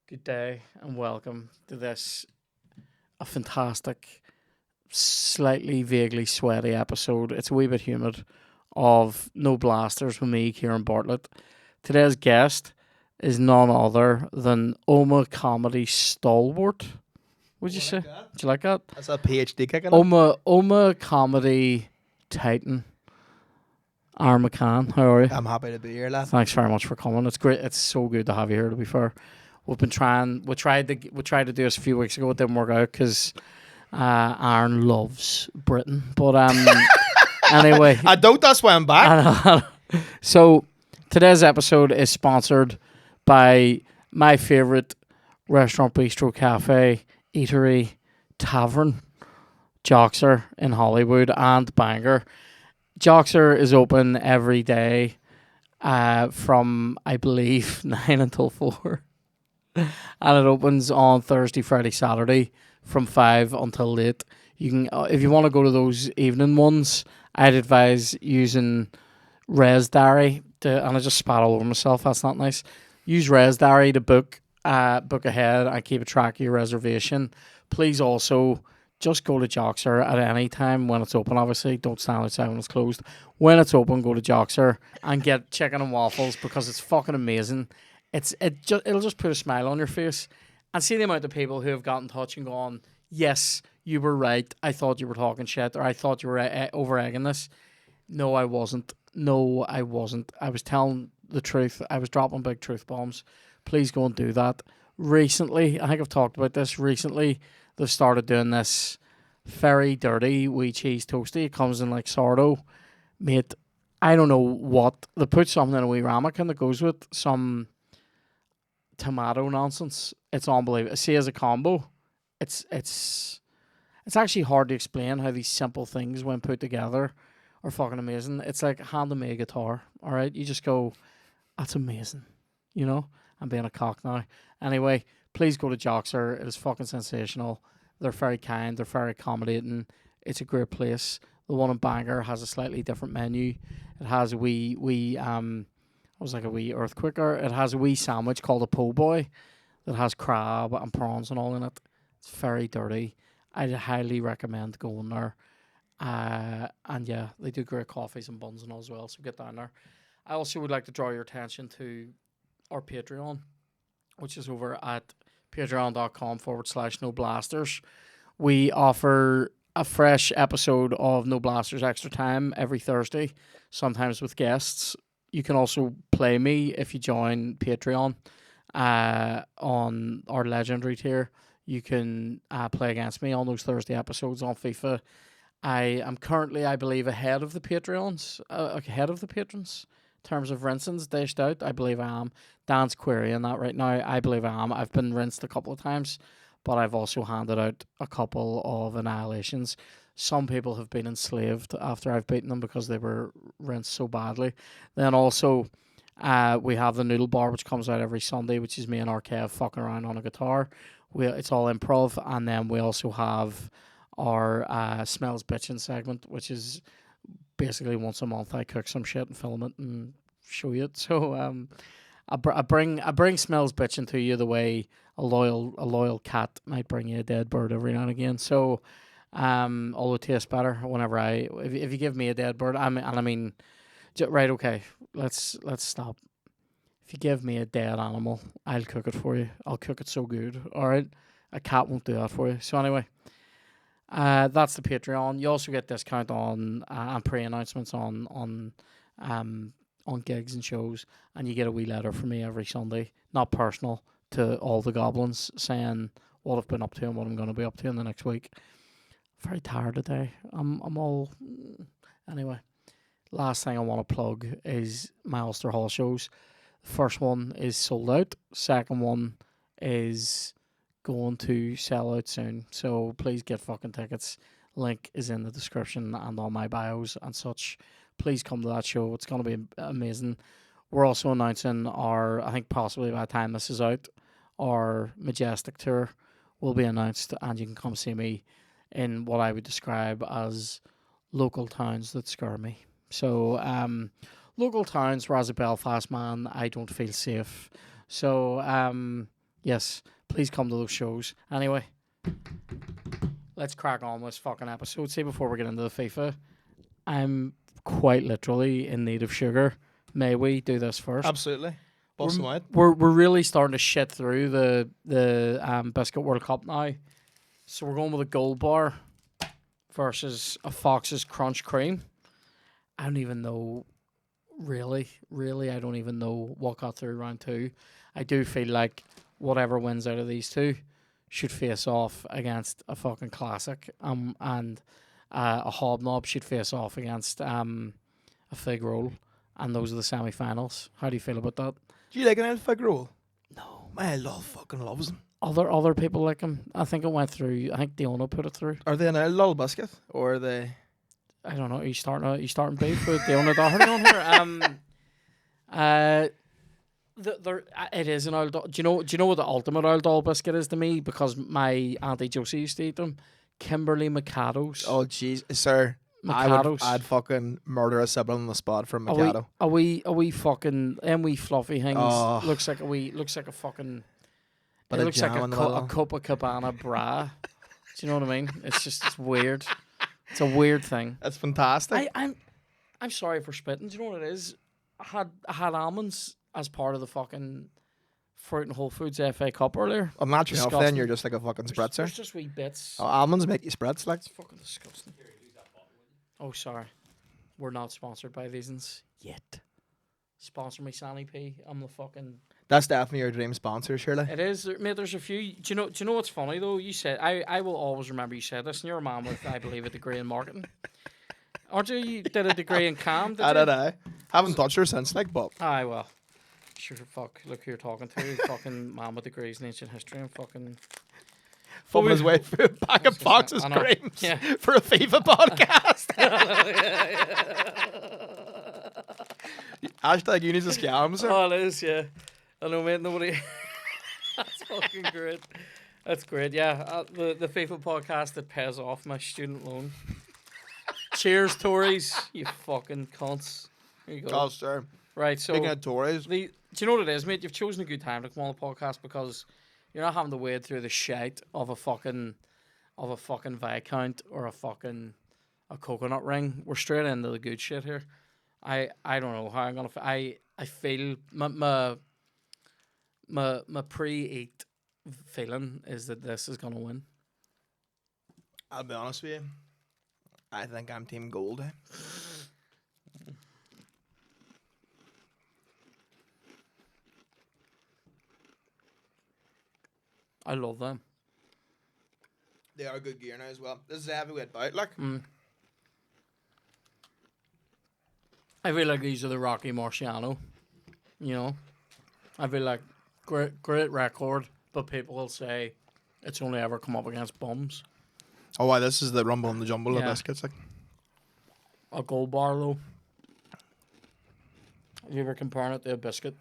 Good day and welcome to this a fantastic, slightly vaguely sweaty episode. It's a wee bit humid of No Blasters with me, Kieran Bartlett. Today's guest is none other than Omagh comedy stalwart. Would you say? Do you like that? That's a PhD kicking. Omagh comedy titan. Aaron McCann, how are you? I'm happy to be here, lad. Thanks very much for coming. It's great. It's so good to have you here. To be fair, we tried to do this a few weeks ago. It didn't work out because Aaron loves Britain. But anyway, I don't. That's why I'm back. So today's episode is sponsored by my favorite restaurant, bistro, cafe, eatery, tavern, Joxer in Hollywood and Bangor. Joxer is open every day from, I believe, 9 until 4. And it opens on Thursday, Friday, Saturday from 5 until late. You can, if you want to go to those evening ones, I'd advise using Res Diary. And I just spat all over myself. That's not nice. Use Res Diary to book ahead and keep a track of your reservation. Please also just go to Joxer at any time when it's open, obviously. Don't stand outside when it's closed. When it's open, go to Joxer and get chicken and waffles because it's fucking amazing. It'll just put a smile on your face. And see the amount of people who have got in touch and gone, yes, you were right. I thought you were talking shit, or I thought you were over-egging this. No, I wasn't. I was telling the truth. I was dropping big truth bombs. Please go and do that. Recently, I think I've talked about this recently, they've started doing this very dirty wee cheese toasty. It comes in like sourdough. Mate, I don't know what. They put something in a wee ramekin that goes with some tomato nonsense. It's unbelievable. See, as a combo, it's actually hard to explain how these simple things, when put together, are fucking amazing. It's like handing me a guitar, all right? You just go, that's amazing, you know? I'm being a cock now. Anyway, please go to Joxer. It is fucking sensational. They're very kind. They're very accommodating. It's a great place. The one in Bangor has a slightly different menu. It has a wee earthquaker. It has a wee sandwich called a po' boy that has crab and prawns and all in it. It's very dirty. I'd highly recommend going there. And yeah, they do great coffees and buns and all as well. So get down there. I also would like to draw your attention to our Patreon, which is over at patreon.com/noblasters. We offer a fresh episode of No Blasters Extra Time every Thursday, sometimes with guests. You can also play me if you join Patreon on our legendary tier. You can play against me on those Thursday episodes on Fifa. I am currently, I believe, ahead of the patrons. In terms of rinsings dished out, I believe I am. Dan's querying that right now. I believe I am. I've been rinsed a couple of times, but I've also handed out a couple of annihilations. Some people have been enslaved after I've beaten them because they were rinsed so badly. Then also, we have the noodle bar, which comes out every Sunday, which is me and RK fucking around on a guitar. It's all improv. And then we also have our Smells Bitchin' segment, which is basically once a month I cook some shit and film it and show you it. So I bring Smells Bitchin' to you the way a loyal cat might bring you a dead bird every now and again. So although it tastes better whenever if you give me a dead bird, right, okay, let's stop. If you give me a dead animal, I'll cook it for you. I'll cook it so good. All right, a cat won't do that for you. So anyway. That's the Patreon. You also get discount on and pre-announcements on gigs and shows, and you get a wee letter from me every Sunday, not personal, to all the goblins saying what I've been up to and what I'm going to be up to in the next week. Very tired today. I'm all anyway. Last thing I want to plug is my Ulster Hall shows. The first one is sold out. Second one is going to sell out soon, so please get fucking tickets. Link is in the description and on my bios and such. Please come to that show. It's going to be amazing. We're also announcing our, I think possibly by the time this is out, our Majestic tour will be announced, and you can come see me in what I would describe as local towns that scare me. So local towns where, as a Belfast man, I don't feel safe. So, yes, please come to those shows. Anyway, let's crack on with this fucking episode. See, before we get into the FIFA, I'm quite literally in need of sugar. May we do this first? Absolutely. Bust them out. We're really starting to shit through the Biscuit World Cup now. So we're going with a Gold Bar versus a Fox's Crunch Cream. I don't even know, really, I don't even know what got through round 2. I do feel like whatever wins out of these two should face off against a fucking classic. And a Hobnob should face off against a Fig Roll. And those are the semi-finals. How do you feel about that? Do you like an fig roll? No. My love fucking loves them. Other people like them. I think it went through. I think Diona put it through. Are they an little biscuit or are they? I don't know. Are you starting beef with Diona Doherty on here? It is an old. Do you know what the ultimate old doll biscuit is to me? Because my auntie Josie used to eat them. Kimberly Mikados. Oh jeez, sir. Mikados. I'd fucking murder a sibling on the spot for a Mikado. Are we fucking them wee fluffy things? Oh. Looks like a fucking. But It looks like a a Copacabana bra. Do you know what I mean? It's weird. It's a weird thing. That's fantastic. I'm sorry for spitting. Do you know what it is? I had almonds as part of the fucking Fruit and Whole Foods FA Cup earlier. I'm not yourself Disgusting. then, you're just like a fucking spritzer. There's just wee bits. Oh, almonds make you spritz, like. It's fucking disgusting. Oh, sorry. We're not sponsored by these yet. Sponsor me, Sanny P. I'm the fucking... That's definitely your dream sponsor, surely. It is, mate. There's a few. Do you know what's funny though? You said I will always remember you said this, and you're a man with, I believe, a degree in marketing. Aren't you? You did a degree in CAM. I did. I haven't touched her since, like, but. Aye, well, sure. Fuck. Look who you're talking to. Fucking man with degrees in ancient history and fucking. Fumbling his way through a pack of Fox's creams for a FIFA podcast. Hashtag you need to scam, sir. Oh, it is, yeah. I know, mate. Nobody. That's fucking great. That's great. Yeah, the FIFA podcast that pays off my student loan. Cheers, Tories. You fucking cunts. There you go. Oh, sir. Right, so Speaking of Tories, do you know what it is, mate? You've chosen a good time to come on the podcast because you're not having to wade through the shite of a fucking Viscount or a coconut ring. We're straight into the good shit here. I don't know how I'm gonna. I feel my pre-eat feeling is that this is gonna win. I'll be honest with you. I think I'm Team Gold. I love them. They are good gear now as well. This is a heavyweight bout, like. I feel like these are the Rocky Marciano. You know, I feel like great record, but people will say it's only ever come up against bums. Oh, wow, this is the rumble and the jumble of biscuits, like. A Gold Bar though. If you were comparing it to a biscuit.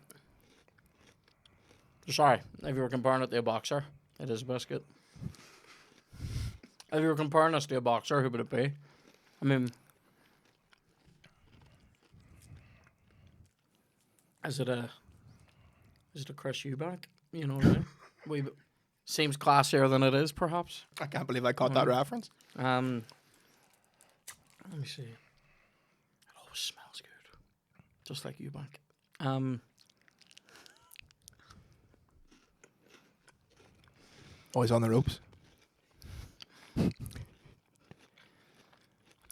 Sorry, if you were comparing it to a boxer, it is a biscuit. If you were comparing us to a boxer, who would it be? I mean, is it a Chris Eubank? You know what I mean? Seems classier than it is, perhaps. I can't believe I caught that reference. Let me see. It always smells good, just like Eubank. Always on the ropes.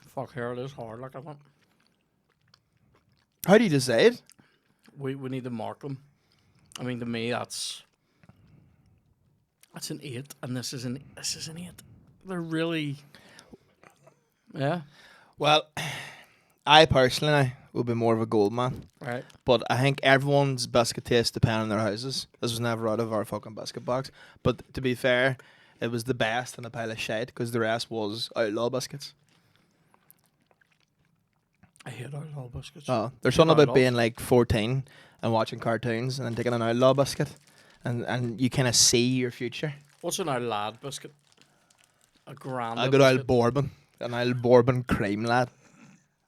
Fuck, here it is hard, like I want. How do you decide? We need to mark them. I mean, to me, that's an 8, and this is an 8. They're really, yeah. Well, I personally would be more of a gold man. Right. But I think everyone's biscuit taste depends on their houses. This was never out of our fucking biscuit box. But to be fair, it was the best in a pile of shite because the rest was outlaw biscuits. I hate outlaw biscuits. Oh, there's something about being like 14 and watching cartoons and then taking an outlaw biscuit and you kind of see your future. What's an outlaw biscuit? A grand. A good old bourbon. An old bourbon cream, lad.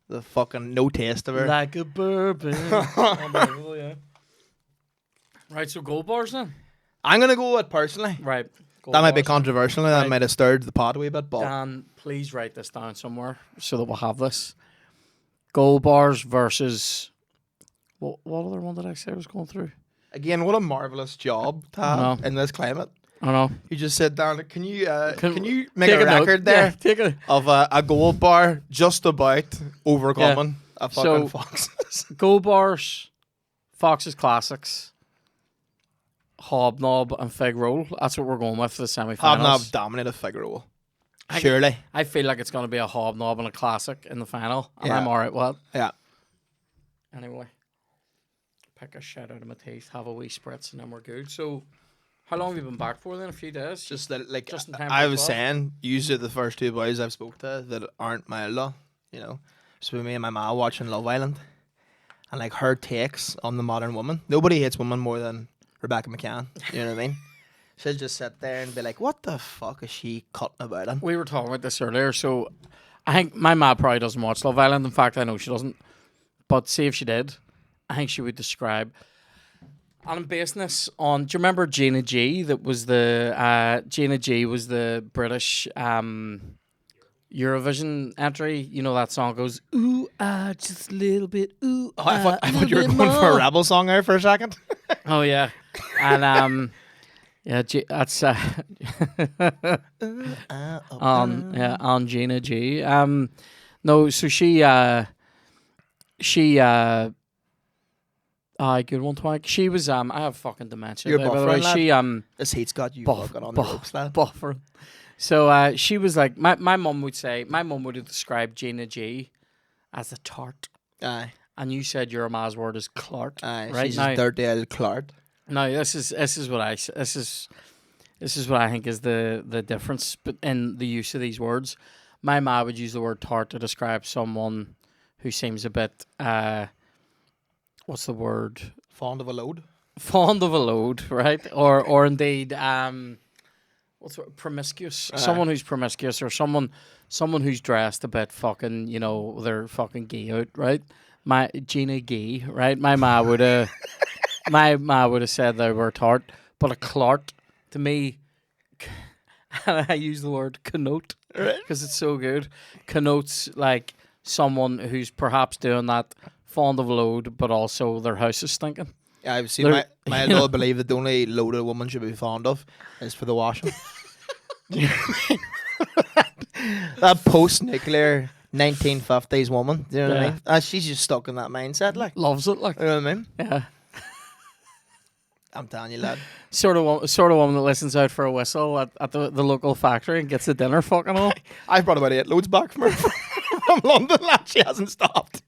The fucking no taste of her. Like a bourbon. Unbelievable, yeah. Right, so gold bars then. I'm gonna go with personally. Right. Gold That might be bars then. controversial. And that Right. might have stirred the pot a wee bit. But Dan, please write this down somewhere so that we'll have this. Gold bars versus what other one did I say I was going through? again, what a marvelous job to I know. have in this climate. I don't know. You just sit down. Can you Can- make Take a note. record there Yeah, take a of a gold bar just about overcoming a So- fucking fox? gold bars, Fox's Classics, Hobnob, and Fig Roll. That's what we're going with for the semi-finals. Hobnob dominated Figaro. Surely. I feel like it's going to be a Hobnob and a Classic in the final, and Yeah. I'm alright with it. Yeah. Anyway, pick a shit out of my teeth, have a wee spritz, and then we're good. So, how long have you been back for then? A few days? Just that, like Just in time for I the was 12? saying, usually the first two boys I've spoke to that aren't my law, So me and my ma watching Love Island, and like her takes on the modern woman. Nobody hates women more than Rebecca McCann. You know what I mean? She'll just sit there and be like, "What the fuck is she cutting about on?" We were talking about this earlier, so I think my ma probably doesn't watch Love Island. In fact, I know she doesn't. But see if she did, I think she would describe. And I'm basing this on. Do you remember Gina G? That was the Gina G was the British Eurovision entry. You know that song goes ooh just a little bit ooh. Oh, I thought a you little were bit going for a more. rebel song there for a second. Oh yeah, and yeah, that's on Gina G. No, so she good one, Twag. She was I have fucking dementia. You're by the way. buffering, lad. She This heat's got you Buff- fucking on the buff- ropes, lad. buffer. So she was like my mum would say my mum would have described Gina G as a tart, Aye, and you said your ma's word is Clark. aye. Right She's now- a dirty old Clark. No, this is what I think is the difference in the use of these words. My ma would use the word tart to describe someone who seems a bit what's the word? Fond of a load. Fond of a load, right? Or indeed what's the word? Promiscuous. Someone who's promiscuous or someone who's dressed a bit fucking, they're fucking gay out, right? My Gina Gay, right? My ma would have said they were tart, but a clart to me, and I use the word connote because it's so good. Connotes like someone who's perhaps doing that fond of load, but also their house is stinking. Yeah, I've seen my law believe that the only load a woman should be fond of is for the washing. Do you know what I mean? That post-nuclear 1950s woman, do you know what I mean? She's just stuck in that mindset, like. Loves it, like You know what I mean? yeah. I'm telling you, lad. Sort of woman that listens out for a whistle at the local factory and gets the dinner fucking on. I brought about 8 loads back from her from London, lad. She hasn't stopped.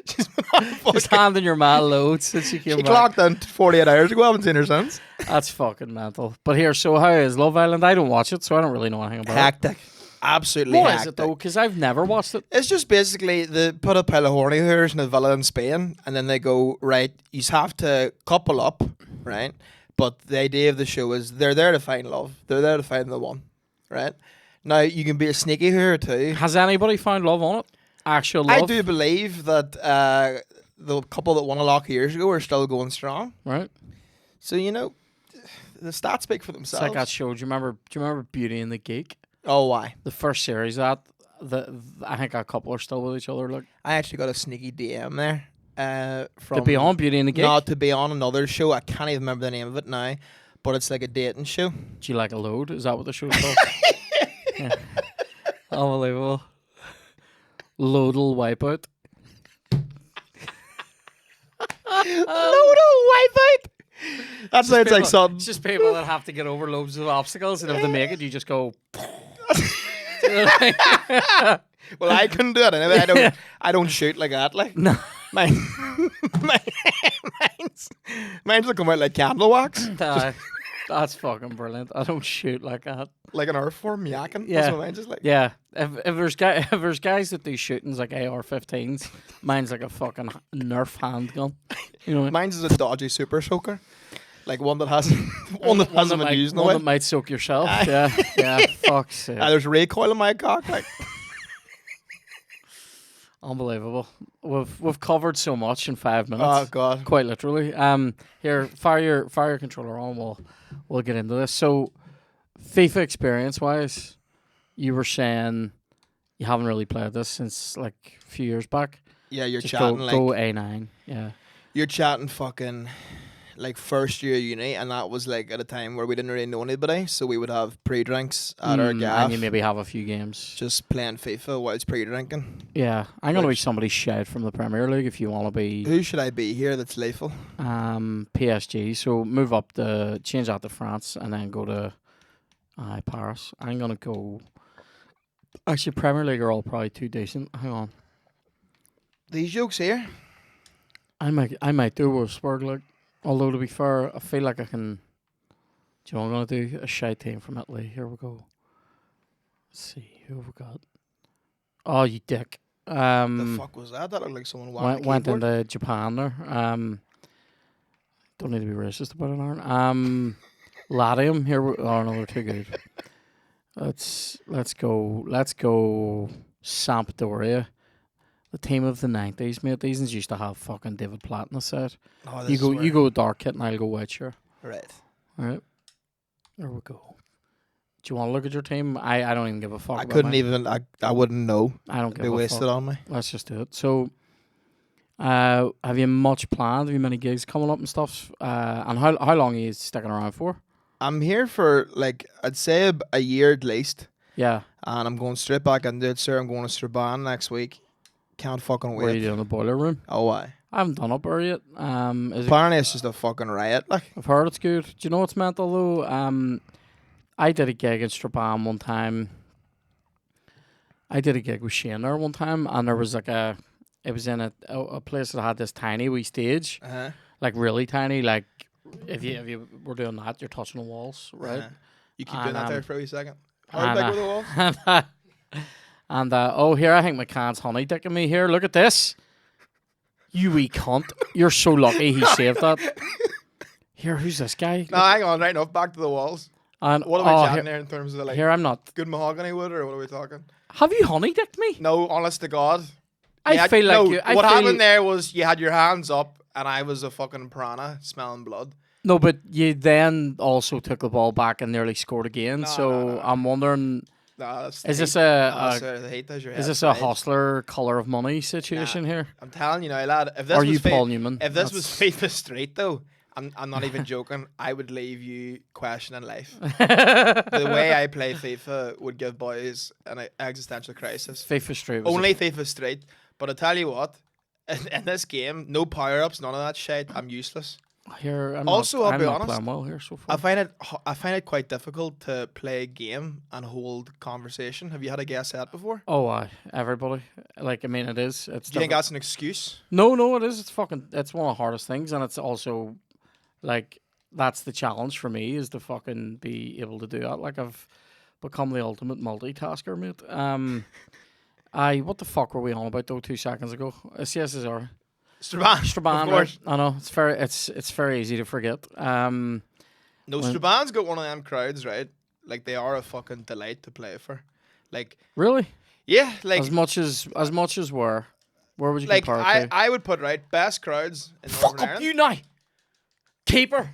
She's been on Just fucking... handing your man loads since she came She back. clocked in 48 hours ago. I haven't seen her since. That's fucking mental. But here, so how is Love Island? I don't watch it, so I don't really know anything about Hectic. Absolutely it. What hectic. is it though? Because I've never watched it. It's just basically they put a pile of horny hairs in a villa in Spain, and then they go, right, you have to couple up, right? But the idea of the show is they're there to find love. They're there to find the one, right? Now, you can be a sneaky hooer too. Has anybody found love on it? Actual love? I do believe that the couple that won a lot years ago are still going strong. Right? So, the stats speak for It's themselves. like that show. Do you remember Beauty and the Geek? Oh, why? The first series of that. I think a couple are still with each other. Like I actually got a sneaky DM there. From to be on Beauty and the Geek. Not to be on another show. I can't even remember the name of it now, but it's like a dating show. Do you like a load? Is that what the show's called? Yeah. Unbelievable. Loadal Wipeout. Loadal Wipeout. That sounds like something. It's just people that have to get over loads of obstacles, and if they make it, you just go. Well, I couldn't do it anyway. I don't shoot like that. Like No. mine's will come out like candle wax, That's fucking brilliant. I don't shoot like that. like an earth form yakking. Yeah. That's what mine's just like. Yeah, if there's guys that do shootings like AR-15s, mine's like a fucking Nerf handgun. You know, Mine's is a dodgy super soaker, like one that hasn't been used in a one while. that might soak yourself. Yeah, fuck's sake. There's recoil in my cock. Like Unbelievable. We've covered so much in 5 minutes. Oh God. Quite literally. Here, fire your controller on. We'll get into this. So, FIFA experience wise, you were saying you haven't really played this since like a few years back. Yeah, you're Just chatting go A9. Yeah. you're chatting fucking like first year uni, and that was like at a time where we didn't really know anybody, so we would have pre-drinks at our gaff, and you maybe have a few games. just playing FIFA whilst pre-drinking. Yeah, I'm gonna be Which- somebody shout from the Premier League if you want to be Who should I be here that's lethal? PSG. So change that to France and then go to Paris. I'm gonna go. Actually, Premier League are all probably too decent. Hang on, These jokes here. I might do Wolfsburg. Like, although to be fair, I feel like I can. Do you know what I'm gonna do? A shy team from Italy. Here we go. Let's see who have we got. Oh, you dick. The fuck was that? That looked like someone went keyboard. into Japan there. Don't need to be racist about it, Aaron. Latium here. Oh no, they're too good. Let's go. Sampdoria, the team of the 90s, mate. These ones used to have fucking David Platt in the set. Oh, this You is go, where- you go dark kit, and I'll go white shirt. Right. All right, there we go. Do you want to look at your team? I don't even give a fuck. I about couldn't mine. even. I wouldn't know. I don't It'd give be a wasted fuck. on me. Let's just do it. So, have you much planned? Have you many gigs coming up and stuff? And how long are you sticking around for? I'm here for like I'd say a year at least, Yeah. and I'm going straight back into it, sir. I'm going to Strabane next week. Can't fucking Where are you wait. doing the boiler room? Oh, why? I haven't done up there yet. Is it, Apparently, it's just a fucking riot. Like, I've heard it's good. Do you know what's mental though? I did a gig in Strabane one time. I did a gig with Shane there one time, and there was like it was in a place that had this tiny wee stage, like really tiny. Like if you were doing that, you're touching the walls, right? You keep doing that And, there for a wee second. How and, big were the walls? and oh, here I think McCann's honey dicking me here. Look at this. You wee cunt. You're so lucky he saved that. Here, who's this guy? No, hang on. Right enough. Back to the walls. And What are we oh, chatting here, there in terms of like here I'm not. good mahogany wood, or what are we talking? Have you honey dicked me? No, honest to God. I feel like no, you. what happened there was you had your hands up, and I was a fucking piranha smelling blood. No, but you then also took the ball back and nearly scored again. No, so no. I'm wondering, Nah, that's is this the hate does your is head this a fried. hustler color of money situation here? I'm telling you now, lad. If this Or was you Fi- Paul Newman? if this was FIFA Street, though, I'm not even joking. I would leave you questioning life. The way I play FIFA would give boys an existential crisis. FIFA Street. Was Only FIFA Street, but I tell you what, in this game, no power ups, none of that shit. I'm useless. here. I'm Also, not, I'll I'm be not honest, playing well here so I far. find it quite difficult to play a game and hold conversation. Have you had a guess set before? Oh, everybody. Like, I mean, it is. It's Do you think different. that's an excuse? No, it is. It's fucking. It's one of the hardest things, and it's also like that's the challenge for me is to fucking be able to do that. Like I've become the ultimate multitasker, mate. What the fuck were we on about though 2 seconds ago? CSSR. Strabane, of course. right? I know it's very easy to forget. No, When- Strabane's got one of them crowds, right? Like they are a fucking delight to play for. Like, Really, yeah, like as much as where would you like compare it to? I would put right best crowds in Fuck Northern up Ireland. you now, keeper.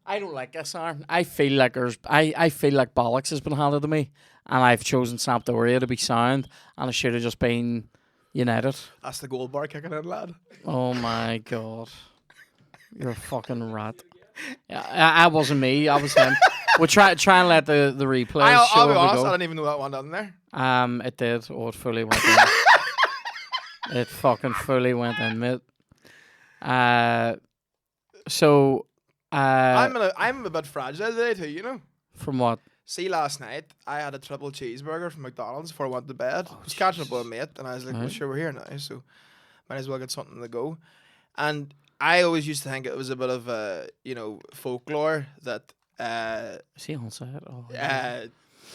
I don't like this, Aaron. I feel like I feel like bollocks has been handed to me, and I've chosen Sampdoria to be sound, and it should have just been United. That's the gold bar kicking in, lad. Oh my god, you're a fucking rat. Yeah, I wasn't me. I was him. We'll try and let the replay I'll show be as we honest, I go. didn't even know that one down there. It did. Oh, it fully went in. It fucking fully went in, mate. So, I'm a bit fragile today too, you know. from what? See, last night I had a triple cheeseburger from McDonald's before I went to bed. I was catching up with a mate, and I was like, "Well, Right. sure, we're here now, so might as well get something to go." And I always used to think it was a bit of folklore that See on side? Oh,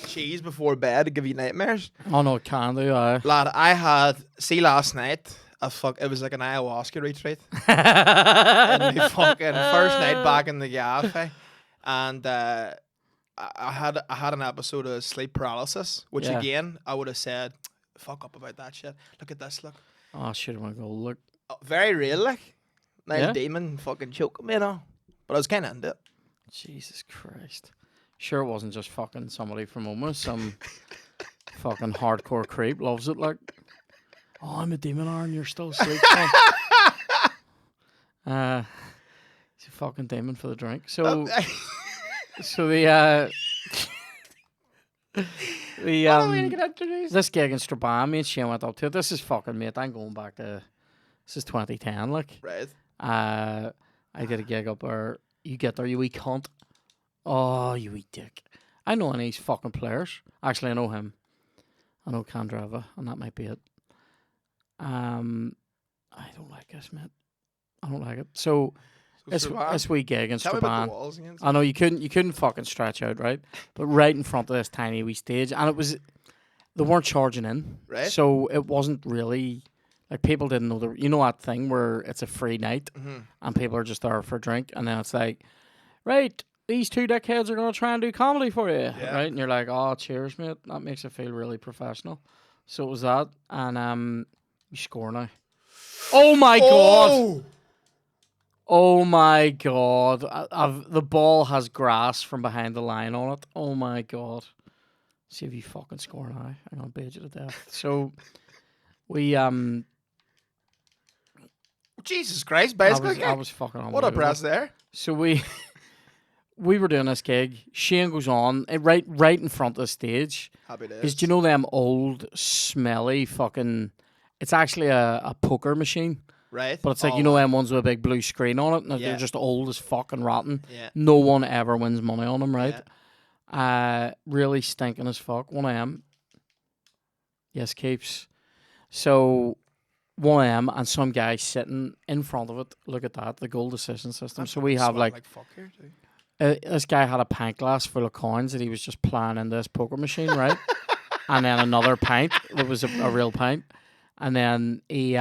cheese before bed to give you nightmares. oh no, it can do. Lad, I had last night. It was like an ayahuasca retreat. And the fucking first night back in the gaff, and I had an episode of sleep paralysis, which Yeah. again I would have said, "Fuck up about that shit." Look at this, look. Oh, should have won a goal. Look. Very real, like. Nice Yeah? demon fucking choking me, But I was kind of into it. Jesus Christ. Sure it wasn't just fucking somebody from Omagh, some fucking hardcore creep loves it like, oh, I'm a demon, Aaron, you're still asleep. He's a fucking demon for the drink. So the this gig in Strabane, me and Shane went up to it. This is fucking, mate, I'm going back to, this is 2010, like. Right. I did a gig up there. You get there, you wee cunt. Oh, you wee dick. I know any of these fucking players. Actually, I know him. I know Candrava, and that might be it. I don't like this, mate. I don't like it. So this wee gig in Tell me about the Strabane. walls again. I know you couldn't fucking stretch out, right? But right in front of this tiny wee stage, and they weren't charging in, Right. so it wasn't really like people didn't know you know that thing where it's a free night and people are just there for a drink, and then it's like, right, these two dickheads are gonna try and do comedy for you, right? And you're like, oh, cheers, mate. That makes it feel really professional. So it was that, and you score now. Oh my god! Oh my god! The ball has grass from behind the line on it. Oh my god! See if you fucking score now. I'm gonna beat you to death. So we Jesus Christ, basically. I was fucking on. What a press there. So we were doing this gig. Shane goes on right in front of the stage. Happy days. Is, do you know them old smelly fucking? It's actually a poker machine. Right. But it's like, you know, them ones with a big blue screen on it, and they're just old as fucking rotten. Yeah. No one ever wins money on them, right? Really stinking as fuck. 1 a.m. Yes, keeps. So 1 a.m. and some guy sitting in front of it. Look at that, the goal decision system. So we have like fuck here too. This guy had a pint glass full of coins that he was just playing in this poker machine, right? And then another pint that was a real pint, and then he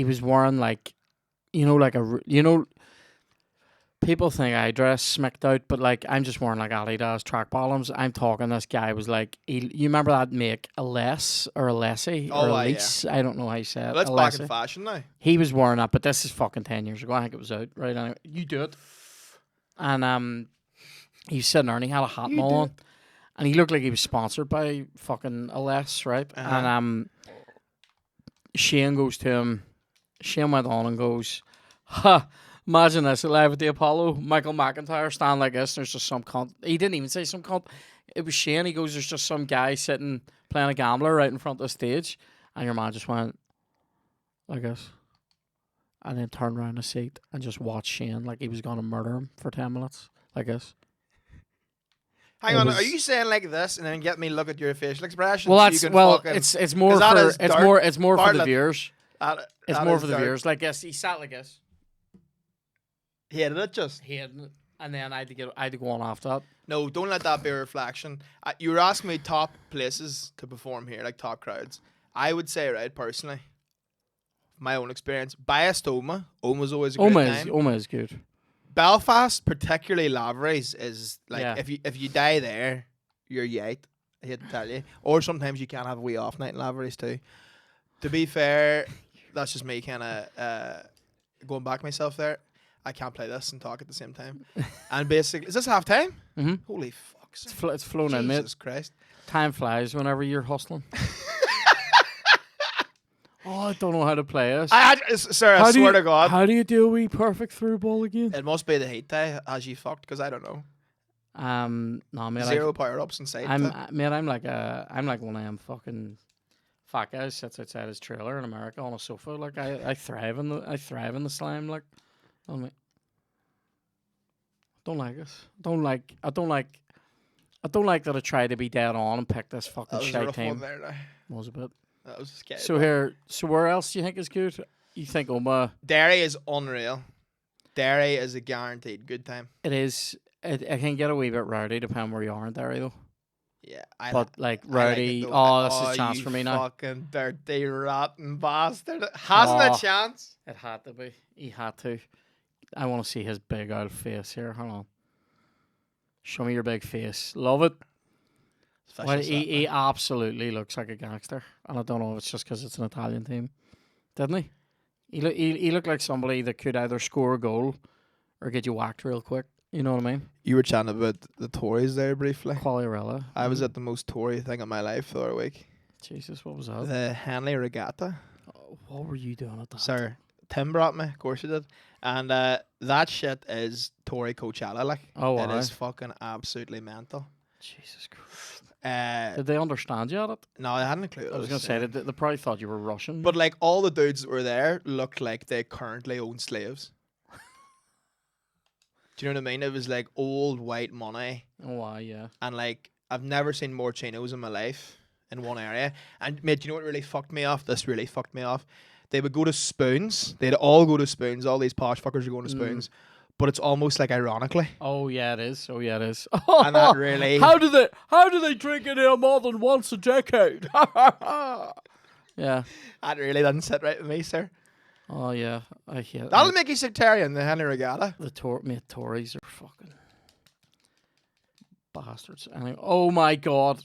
was wearing like, people think I dress smicked out, but like I'm just wearing like Adidas track bottoms. I'm talking, this guy was like, you remember that make a less or a lessy or a lease? I don't know how you say it. Well, that's back in fashion now. He was wearing that, but this is fucking 10 years ago. I think it was out, right? Anyway, you do it. And he was sitting there and he had a hat on. And he looked like he was sponsored by fucking LS, right? And Shane goes to him. Shane went on and goes, ha, imagine this, live at the Apollo, Michael McIntyre standing like this, and there's just some cunt. He didn't even say some cunt. It was Shane. He goes, there's just some guy sitting playing a gambler right in front of the stage. And your man just went like this. And then turned around the seat and just watched Shane like he was going to murder him for 10 minutes. Like this. Hang on, are you saying like this and then get me look at your facial expression? Well, so it's more for the viewers. It's more for the viewers. Like this, he sat like this. Hated it just. Hated it, and then I had to go on after that. No, don't let that be a reflection. You were asking me top places to perform here, like top crowds. I would say, right, personally, my own experience, biased Omagh. Omag's always a great time. Omagh is good. Belfast, particularly Lavery's, is like if you die there, you're yate. I hate to tell you. Or sometimes you can have a wee off night in Lavery's too. To be fair, that's just me kind of going back myself there. I can't play this and talk at the same time. And basically, is this half time? Mm-hmm. Holy fuck! It's flown in, mate. Jesus Christ! Time flies whenever you're hustling. Oh, I don't know how to play this. Sir, I swear to God. How do you do a wee perfect through ball again? It must be the heat day as you fucked, because I don't know. No, mate. Zero power ups inside. I'm like one of them fucking fat guys sits outside his trailer in America on a sofa. Like I thrive in the slime. Like, I don't like it. I don't like that I try to be dead on and pick this fucking shite team. Was a bit. That was scary. So where else do you think is good? You think Omagh? Derry is unreal. Derry is a guaranteed good time. It is. It can get a wee bit rowdy depending where you are in Derry though. Yeah, rowdy. This is a chance for me now. Fucking dirty rotten bastard! Hasn't a chance. It had to be. He had to. I want to see his big old face here. Hold on. Show me your big face. Love it. Well, vicious, he absolutely looks like a gangster, and I don't know if it's just because it's an Italian team, didn't he? He looked like somebody that could either score a goal or get you whacked real quick. You know what I mean? You were chatting about the Tories there briefly. Quagliarella. I was at the most Tory thing of my life the other week. Jesus, what was that? The Henley Regatta. What were you doing at that? Sir, Tim brought me. Of course he did. And that shit is Tory Coachella. Like, it is fucking absolutely mental. Jesus Christ. Did they understand you at it? No, I hadn't a clue. I was going to say, they probably thought you were Russian. But like all the dudes that were there looked like they currently own slaves. Do you know what I mean? It was like old white money. Oh, wow, yeah. And like, I've never seen more chinos in my life in one area. And mate, do you know what really fucked me off? This really fucked me off. They would go to Spoons. They'd all go to Spoons. All these posh fuckers are going to Spoons. But it's almost like ironically. Oh yeah, it is. And that really. How do they drink in here more than once a decade? Yeah. That really doesn't sit right with me, sir. Oh yeah, I hate it. That'll make you sectarian, the Henley Regatta. The Tories are fucking bastards. Anyway, oh my god,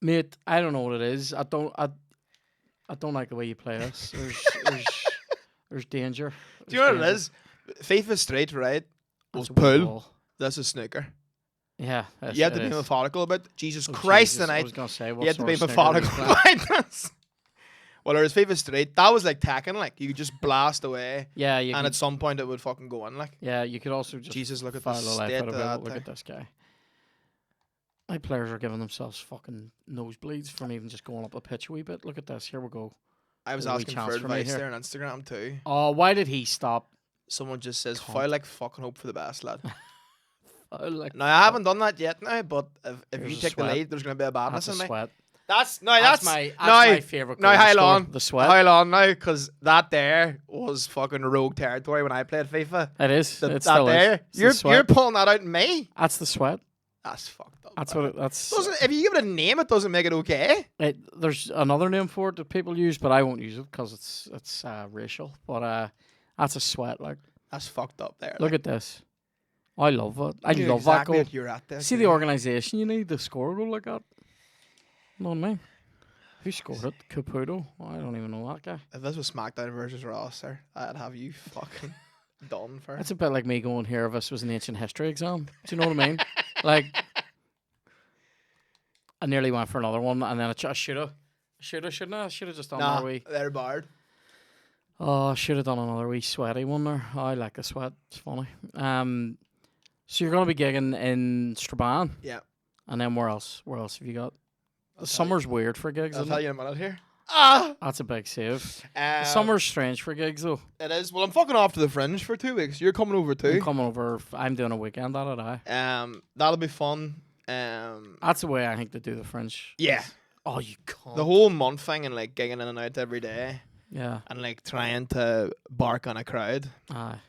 mate, I don't know what it is. I don't like the way you play this. There's danger. Do you know what it is? FIFA Street, right? Was pool. This is snooker. Yeah. You had to be methodical about it. Jesus Christ tonight. I was going to say, you had to be methodical about this. Well, there was FIFA Street. That was like Tekken. Like, you could just blast away. Yeah. And at some point, it would fucking go on. Like. Yeah, you could also just Jesus, look at the state of that. Look at this guy. My players are giving themselves fucking nosebleeds from even just going up a pitch a wee bit. Look at this. Here we go. I was asking for advice there on Instagram too. Oh, why did he stop? Someone just says, "Foul like fucking hope for the best, lad." Like now I haven't done that yet now, but if you take the lead, there's going to be a badness in me. Sweat. That's my favorite. No, hold on. The sweat. Hold on now, because that there was fucking rogue territory when I played FIFA. It is. That there. You're pulling that out in me. That's the sweat. That's fucked up. That's what. That's. If you give it a name, it doesn't make it okay. There's another name for it that people use, but I won't use it because it's racial. But that's a sweat. Like, that's fucked up there. Look at this. I love it. I love exactly that goal. What you're at there, see the organisation you need to score a goal like that. You know what I mean? Who scored it? Caputo? I don't even know that guy. If this was SmackDown versus Raw, sir, I'd have you fucking done for it. It's a bit like me going here if this was an ancient history exam. Do you know what I mean? Like, I nearly went for another one, and then I should have, shouldn't I? I should have just done another wee. They're barred. Oh, I should have done another wee sweaty one there. Oh, I like the sweat. It's funny. So you're going to be gigging in Strabane? Yeah. And then where else? Where else have you got? The summer's weird for gigs, I'll isn't tell it? you in a minute here. That's a big save. The summer's strange for gigs, though. It is. Well, I'm fucking off to the Fringe for 2 weeks. You're coming over too. I'm coming over. I'm doing a weekend at it, that'll be fun. That's the way I think to do the Fringe. Yeah. Oh, you can't. The whole month thing and like gigging in and out every day. Yeah. And like trying to bark on a crowd. Aye.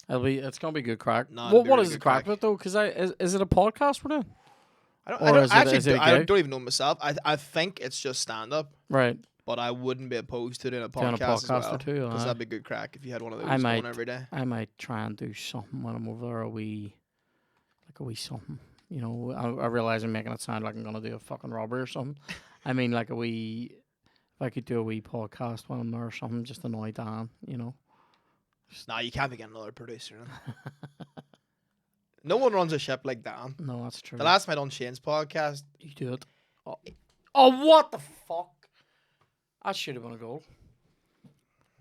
It's gonna be good crack. No, what is the crack with it though? Because is it a podcast we're doing? I don't even know myself. I think it's just stand up. Right. But I wouldn't be opposed to doing a podcast as well. Because that'd be good crack if you had one of those going every day. I might try and do something when I'm over there, a wee something. You know, I realize I'm making it sound like I'm gonna do a fucking robbery or something. I mean, like a wee. If I could do a wee podcast when I'm there or something, just annoy Dan, you know. Nah, you can't be getting another producer. No one runs a ship like Dan. No, that's true. The last time I done Shane's podcast, you do it. Oh, what the fuck? That should have been a goal.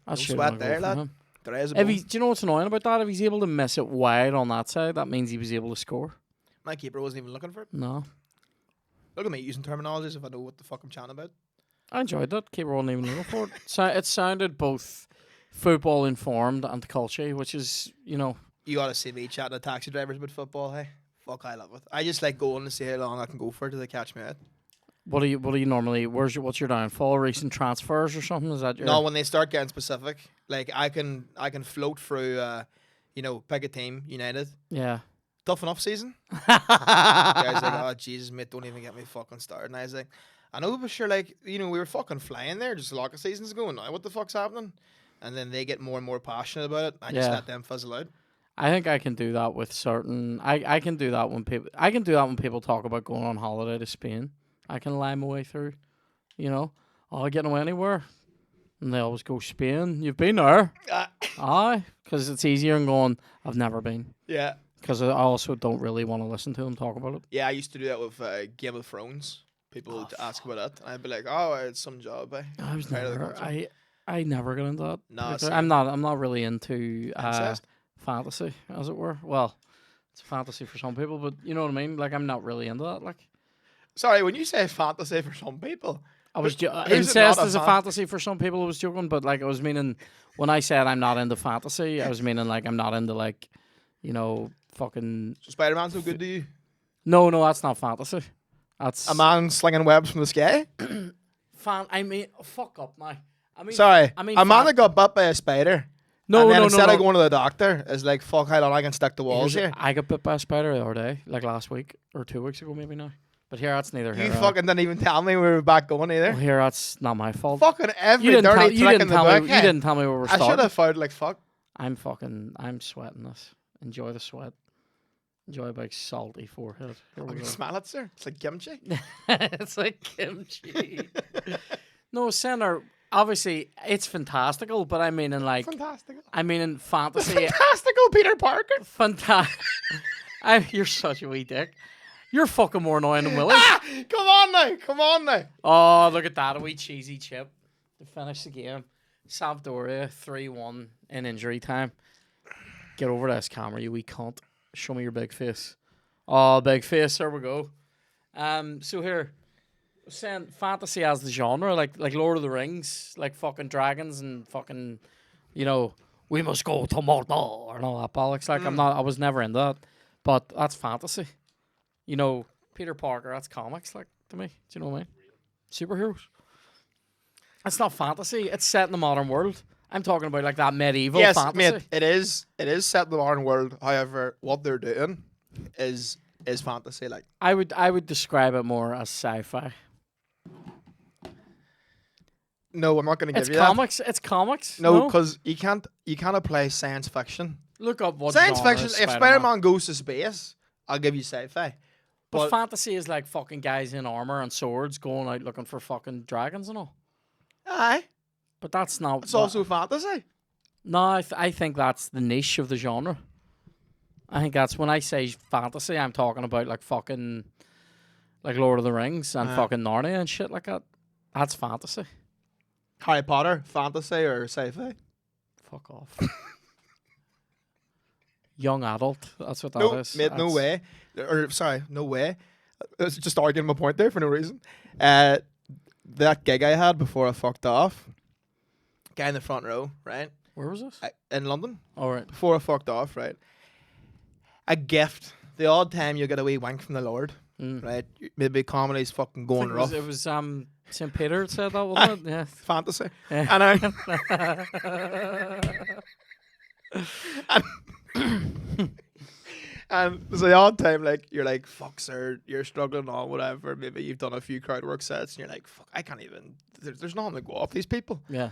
That should have been a goal for him. Do you know what's annoying about that? If he's able to miss it wide on that side, that means he was able to score. My keeper wasn't even looking for it. No. Look at me using terminologies if I know what the fuck I'm chatting about. I enjoyed that. Keeper wasn't even looking for it. So it sounded both football informed and culture, which is, you know. You gotta see me chatting to taxi drivers about football, hey? Fuck, I love it. I just like going to see how long I can go for till they catch me out. What do you normally? What's your downfall? Recent transfers or something? Is that your? No, when they start getting specific, like I can float through. Pick a team, United. Yeah. Tough enough season. Guys like, oh Jesus, mate, don't even get me fucking started. And I was like, I know, but sure, like we were fucking flying there just a lot of seasons ago. Now what the fuck's happening? And then they get more and more passionate about it. I just let them fizzle out. I think I can do that with certain. I can do that when people. I can do that when people talk about going on holiday to Spain. I can lie my way through. You know, oh, getting away anywhere, and they always go Spain. You've been there, aye, because it's easier than going. I've never been. Yeah. Because I also don't really want to listen to them talk about it. Yeah, I used to do that with Game of Thrones. People would ask about it, and I'd be like, "Oh, it's some job." I was never. I never got into that. No, I'm not. I'm not really into incest. fantasy, as it were. Well, it's fantasy for some people, but you know what I mean. Like I'm not really into that. Like Sorry, when you say fantasy for some people, I was who's it incest not a is a fan- fantasy for some people. I was joking, but like I was meaning when I said I'm not into fantasy, I was meaning like I'm not into like, you know, fucking. So Spider-Man's no good to you? No, that's not fantasy. That's A man slinging webs from the sky? I mean, fuck up now. I mean, Sorry, I mean, a man that got bit by a spider. No, and then no, instead no. of going to the doctor, is like, fuck, how long I can stick to walls here? I got bit by a spider the other day, like last week or 2 weeks ago, maybe now. But here, that's neither here. You fucking didn't even tell me we were back going either. Well, here, that's not my fault. Fucking every You didn't dirty tell, trick in the book. you didn't tell me where we're I starting. should have felt like fuck. I'm sweating this. Enjoy the sweat. Enjoy a big salty forehead. Here I we can go. smell it, sir. It's like kimchi. It's like kimchi. No, Senator, obviously, it's fantastical, but I mean in like... Fantastical. I mean in fantasy... Fantastical Peter Parker. Fantastic. You're such a wee dick. You're fucking more annoying than Willie. Come on now. Oh, look at that. A wee cheesy chip to finish the game. Sampdoria 3-1 in injury time. Get over this camera, you wee cunt. Show me your big face. Oh, big face. There we go. So here, saying fantasy as the genre, like Lord of the Rings, like fucking dragons and fucking, you know, we must go to Mordor and all that bollocks. Like I was never into that, but that's fantasy. You know, Peter Parker, that's comics, like, to me. Do you know what I mean? Superheroes. It's not fantasy. It's set in the modern world. I'm talking about, like, that medieval fantasy. Yes, mate, it is set in the modern world. However, what they're doing is fantasy. Like, I would describe it more as sci-fi. no, I'm not going to give It's you comics. It's comics. that. No, because you can't apply science fiction. Look up what Science genre fiction. is If Spider-Man. Spider-Man goes to space, I'll give you sci-fi. But fantasy is like fucking guys in armor and swords going out looking for fucking dragons and all. Aye, But that's not. it's also fantasy. No, I think that's the niche of the genre. I think that's when I say fantasy, I'm talking about like fucking like Lord of the Rings and fucking Narnia and shit like that. That's fantasy. Harry Potter, fantasy or sci-fi? Fuck off. Young adult. That's what that No, is. mate, no That's- way. Or sorry, no way. I was just arguing my point there for no reason. That gig I had before I fucked off. Guy in the front row, right? Where was this? In London. All right. Before I fucked off, right? A gift. The odd time you get a wee wank from the Lord, right? Maybe comedy's fucking going rough. It was St. Peter that said that, wasn't it? Yeah. Fantasy. Yeah. And there's the odd time, like, you're like, fuck, sir, you're struggling on whatever. Maybe you've done a few crowd work sets, and you're like, fuck, I can't even. There's nothing to go off these people. Yeah.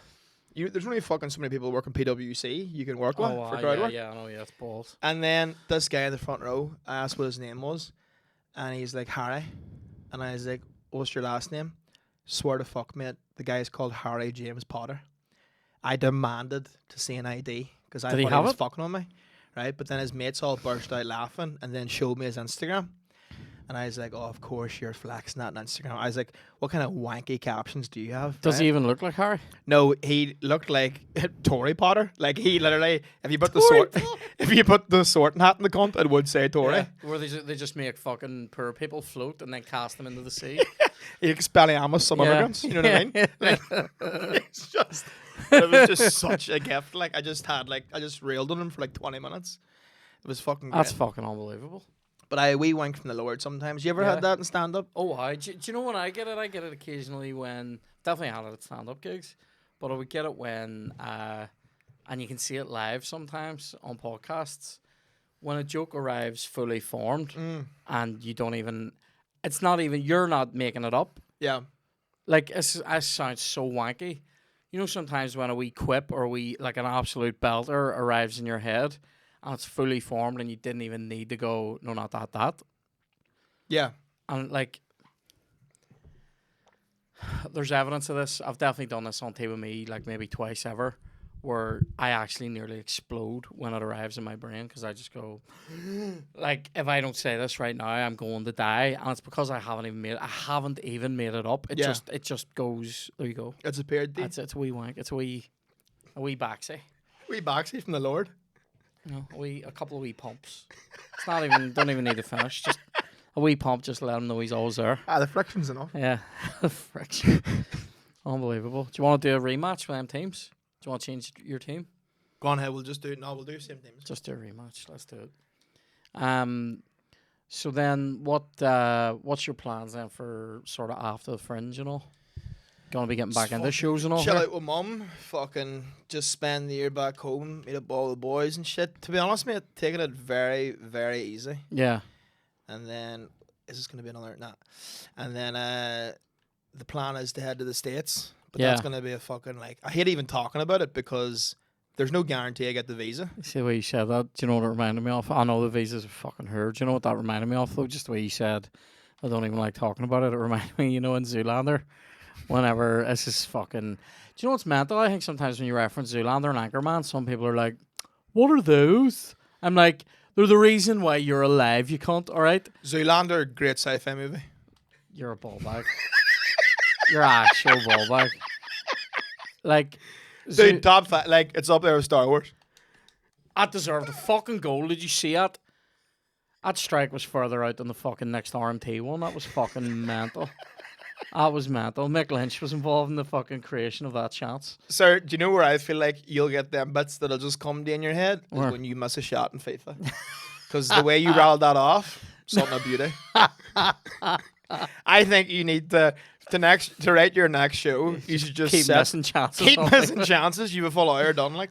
There's only fucking so many people working PwC you can work with for crowd yeah, work. yeah, I know, yeah, it's balls. And then this guy in the front row, I asked what his name was, and he's like, Harry. And I was like, what's your last name? Swear to fuck, mate, the guy's called Harry James Potter. I demanded to see an ID because I Did he thought he have was it? fucking on me, right? But then his mates all burst out laughing and then showed me his Instagram. And I was like, oh, of course you're flexing that on Instagram. I was like, what kind of wanky captions do you have? Does right? he even look like Harry? No, he looked like Tory Potter. Like, he literally, if you put the sorting hat in the cunt, it would say Tory. Yeah. Where they just make fucking poor people float and then cast them into the sea. He Expelliarmus some Yeah. immigrants. You know what I mean? Like, it's just, it was just such a gift. Like, I just railed on him for like 20 minutes. It was fucking great. That's fucking unbelievable. But I wee wink from the Lord sometimes. You ever had that in stand up? Oh, do you know when I get it? I get it occasionally when definitely had it at stand up gigs, but I would get it when and you can see it live sometimes on podcasts when a joke arrives fully formed and you don't even. It's not even you're not making it up. Yeah. Like it sounds so wanky. You know, sometimes when a wee quip or like an absolute belter arrives in your head, and it's fully formed, and you didn't even need to go, no, not that. Yeah. And like, there's evidence of this. I've definitely done this on tea with me, like maybe twice ever, where I actually nearly explode when it arrives in my brain because I just go, like, if I don't say this right now, I'm going to die, and it's because I haven't even made it up. It just goes. There you go. It's appeared. It's a wee wank. It's a wee backsy. Wee boxy from the Lord. You know, a couple of wee pumps. It's not even. Don't even need to finish. Just a wee pump. Just let him know he's always there. The friction's enough. Yeah, the friction. Unbelievable. Do you want to do a rematch with them teams? Do you want to change your team? Go on ahead. We'll just do it. No, we'll do the same teams. Just do a rematch. Let's do it. So then, what's your plans then for sort of after the Fringe and all? Gonna be getting back into shows and all? Chill here? out with mum. Fucking just spend the year back home. Meet up all the boys and shit. To be honest, mate, taking it very, very easy. Yeah. And then is this gonna be another? Nah. And then the plan is to head to the States. But that's gonna be a fucking like. I hate even talking about it because there's no guarantee I get the visa. See the way you said that? Do you know what it reminded me of? I know the visas are fucking hurt. Do you know what that reminded me of though? Just the way you said, I don't even like talking about it. It reminded me, in Zoolander. Whenever this is fucking. Do you know what's mental? I think sometimes when you reference Zoolander and Anchorman, some people are like, "What are those?" I'm like, "They're the reason why you're alive, you cunt." All right. Zoolander, great sci-fi movie. You're a ball bag. You're actual ball bag. Like, Dude, top five. Like it's up there with Star Wars. That deserved a fucking goal. Did you see it? That strike was further out than the fucking next RMT one. That was fucking mental. That was mental. Mick Lynch was involved in the fucking creation of that chance. Sir, do you know where I feel like you'll get them bits that'll just come in your head? Is Where? when you miss a shot in FIFA. Because the way you rattled that off, something of beauty. I think you need to write your next show. You should just Keep missing chances. Keep missing chances. You have a full hour done. Like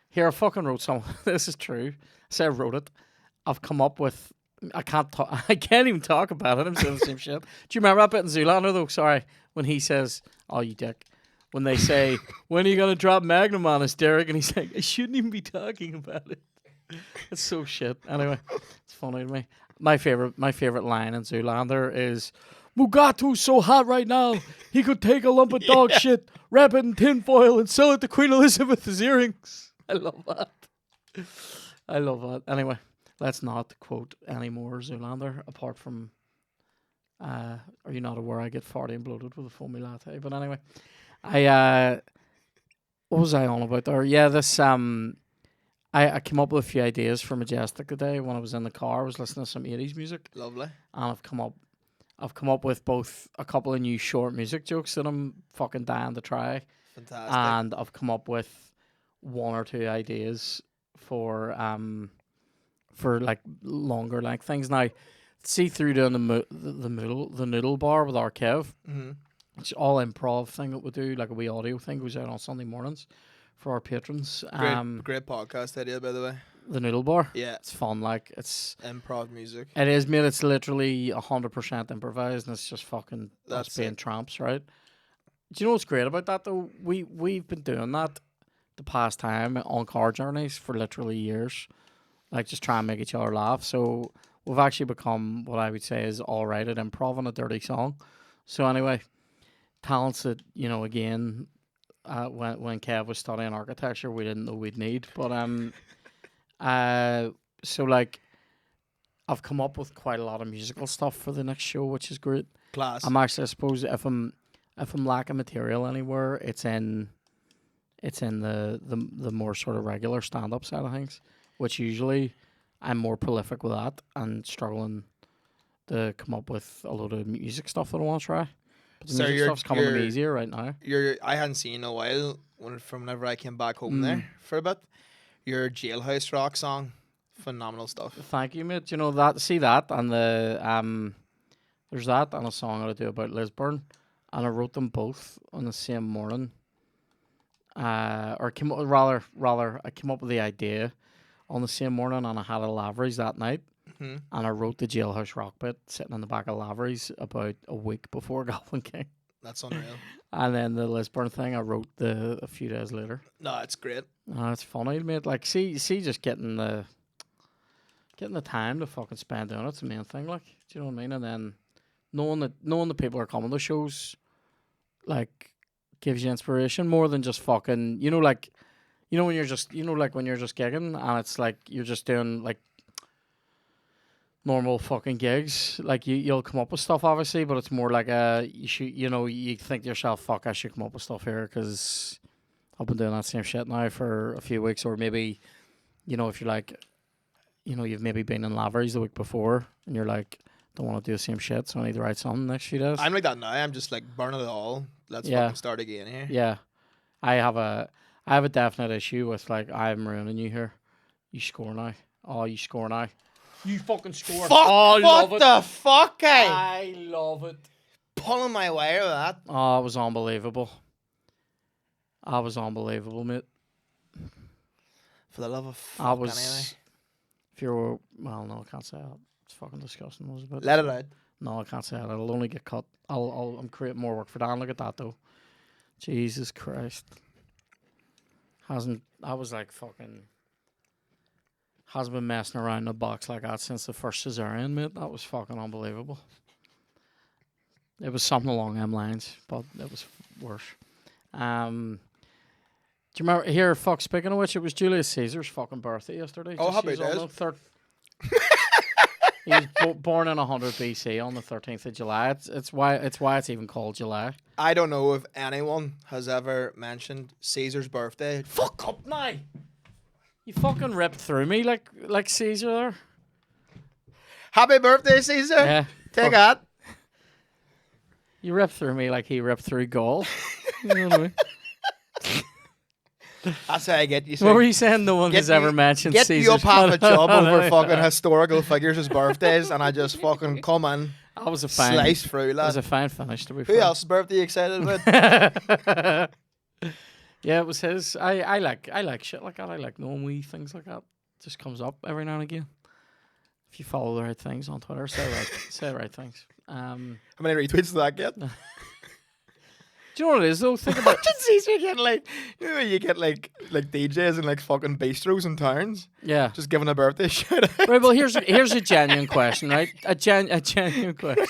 here, I fucking wrote some. This is true. I wrote it. I've come up with. I can't talk. I can't even talk about it. I'm saying the same shit. Do you remember that bit in Zoolander though? Sorry, when he says, "Oh, you dick," when they say, "When are you gonna drop Magnum on us, Derek?" and he's like, "I shouldn't even be talking about it." It's so shit. Anyway, it's funny to me. My favorite line in Zoolander is, "Mugatu's so hot right now, he could take a lump of dog shit, wrap it in tinfoil, and sell it to Queen Elizabeth's earrings." I love that. Anyway. Let's not quote any more Zoolander, apart from, are you not aware I get farty and bloated with a foamy latte? But anyway, what was I on about there? Yeah, this, I came up with a few ideas for Majestic today when I was in the car. I was listening to some 80s music. lovely. And I've come up with both a couple of new short music jokes that I'm fucking dying to try. Fantastic. And I've come up with one or two ideas for like longer like things. Now, see through doing the noodle bar with our Kev. Mm-hmm. It's all improv thing that we do, like a wee audio thing goes out on Sunday mornings for our patrons. Great podcast idea, by the way. The noodle bar. Yeah, It's fun. Like it's improv music. it is, mate. It's literally 100% improvised, and it's just fucking us That's being it. tramps, right? Do you know what's great about that though? We've been doing that the past time on car journeys for literally years. Like, just try and make each other laugh. So we've actually become what I would say is all right at improv on a dirty song. So anyway, talents that, again, when Kev was studying architecture, we didn't know we'd need. But so like, I've come up with quite a lot of musical stuff for the next show, which is great. Class. I'm actually, I suppose, if I'm lacking material anywhere, it's in the more sort of regular stand up side of things, which usually I'm more prolific with that and struggling to come up with a load of music stuff that I want to try. But the music stuff's coming to me easier right now. I hadn't seen you in a while from whenever I came back home there for a bit. Your Jailhouse Rock song, phenomenal stuff. Thank you, mate. You know that. See that and the there's that and a song I do about Lisburn, and I wrote them both on the same morning. I came up with the idea on the same morning, and I had a Lavery's that night, and I wrote the Jailhouse Rock bit sitting in the back of Lavery's about a week before Goblin King. That's unreal. And then the Lisburn thing I wrote a few days later. No, it's great. It's funny, mate. Like, see, just getting the getting the time to fucking spend doing it's the main thing. Like, do you know what I mean? And then knowing that people are coming to shows, like, gives you inspiration more than just fucking. Like, when you're just like when you're just gigging and it's like you're just doing like normal fucking gigs. Like you'll come up with stuff obviously, but it's more like you think to yourself, fuck, I should come up with stuff here because I've been doing that same shit now for a few weeks, or maybe, if you're like, you've maybe been in Lavery's the week before and you're like, don't want to do the same shit, so I need to write something next few days. I'm like that now. I'm just like burning it all. Let's fucking start again here. Yeah, I have a definite issue with like I'm ruining you here. You score now. Oh, you score now. You fucking score. Fuck! Oh, I love what it. the fuck, eh? I love it. Pulling my wire with that. Oh, it was unbelievable. I was unbelievable, mate. For the love of fuck, I was. anyway. If you're well, no, I can't say that. It's fucking disgusting. Was a bit. Let it out. No, I can't say that. It'll only get cut. I'm creating more work for Dan. Look at that though. Jesus Christ. I was like fucking. Hasn't been messing around in a box like that since the first cesarean, mate. That was fucking unbelievable. It was something along them lines, but it was worse. Do you remember here? Fuck. Speaking of which, it was Julius Caesar's fucking birthday yesterday. Oh, happy He's on days. the he was born in 100 BC on the 13th of July. It's why it's even called July. I don't know if anyone has ever mentioned Caesar's birthday. Fuck up now. You fucking ripped through me like Caesar there. Happy birthday, Caesar. Yeah. Take that. You ripped through me like he ripped through Gaul. You know what I mean? That's how I get you. What were you saying? No one has ever mentioned Get Caesar's you up half a job over birthday? fucking historical figures as birthdays, and I just fucking come in, I was a fine. slice through, It was lad. a fine finish to be Who fair. else's birthday you excited about? Yeah, it was his. I like shit like that. I like knowing wee things like that. Just comes up every now and again. If you follow the right things on Twitter, say the right things. How many retweets did that get? Do you know what it is though? Think about Imagine Caesar getting like, you get like DJs and like fucking bistros in towns, yeah. just giving a birthday shout out. Right, well, here's a genuine question, right? A genuine question.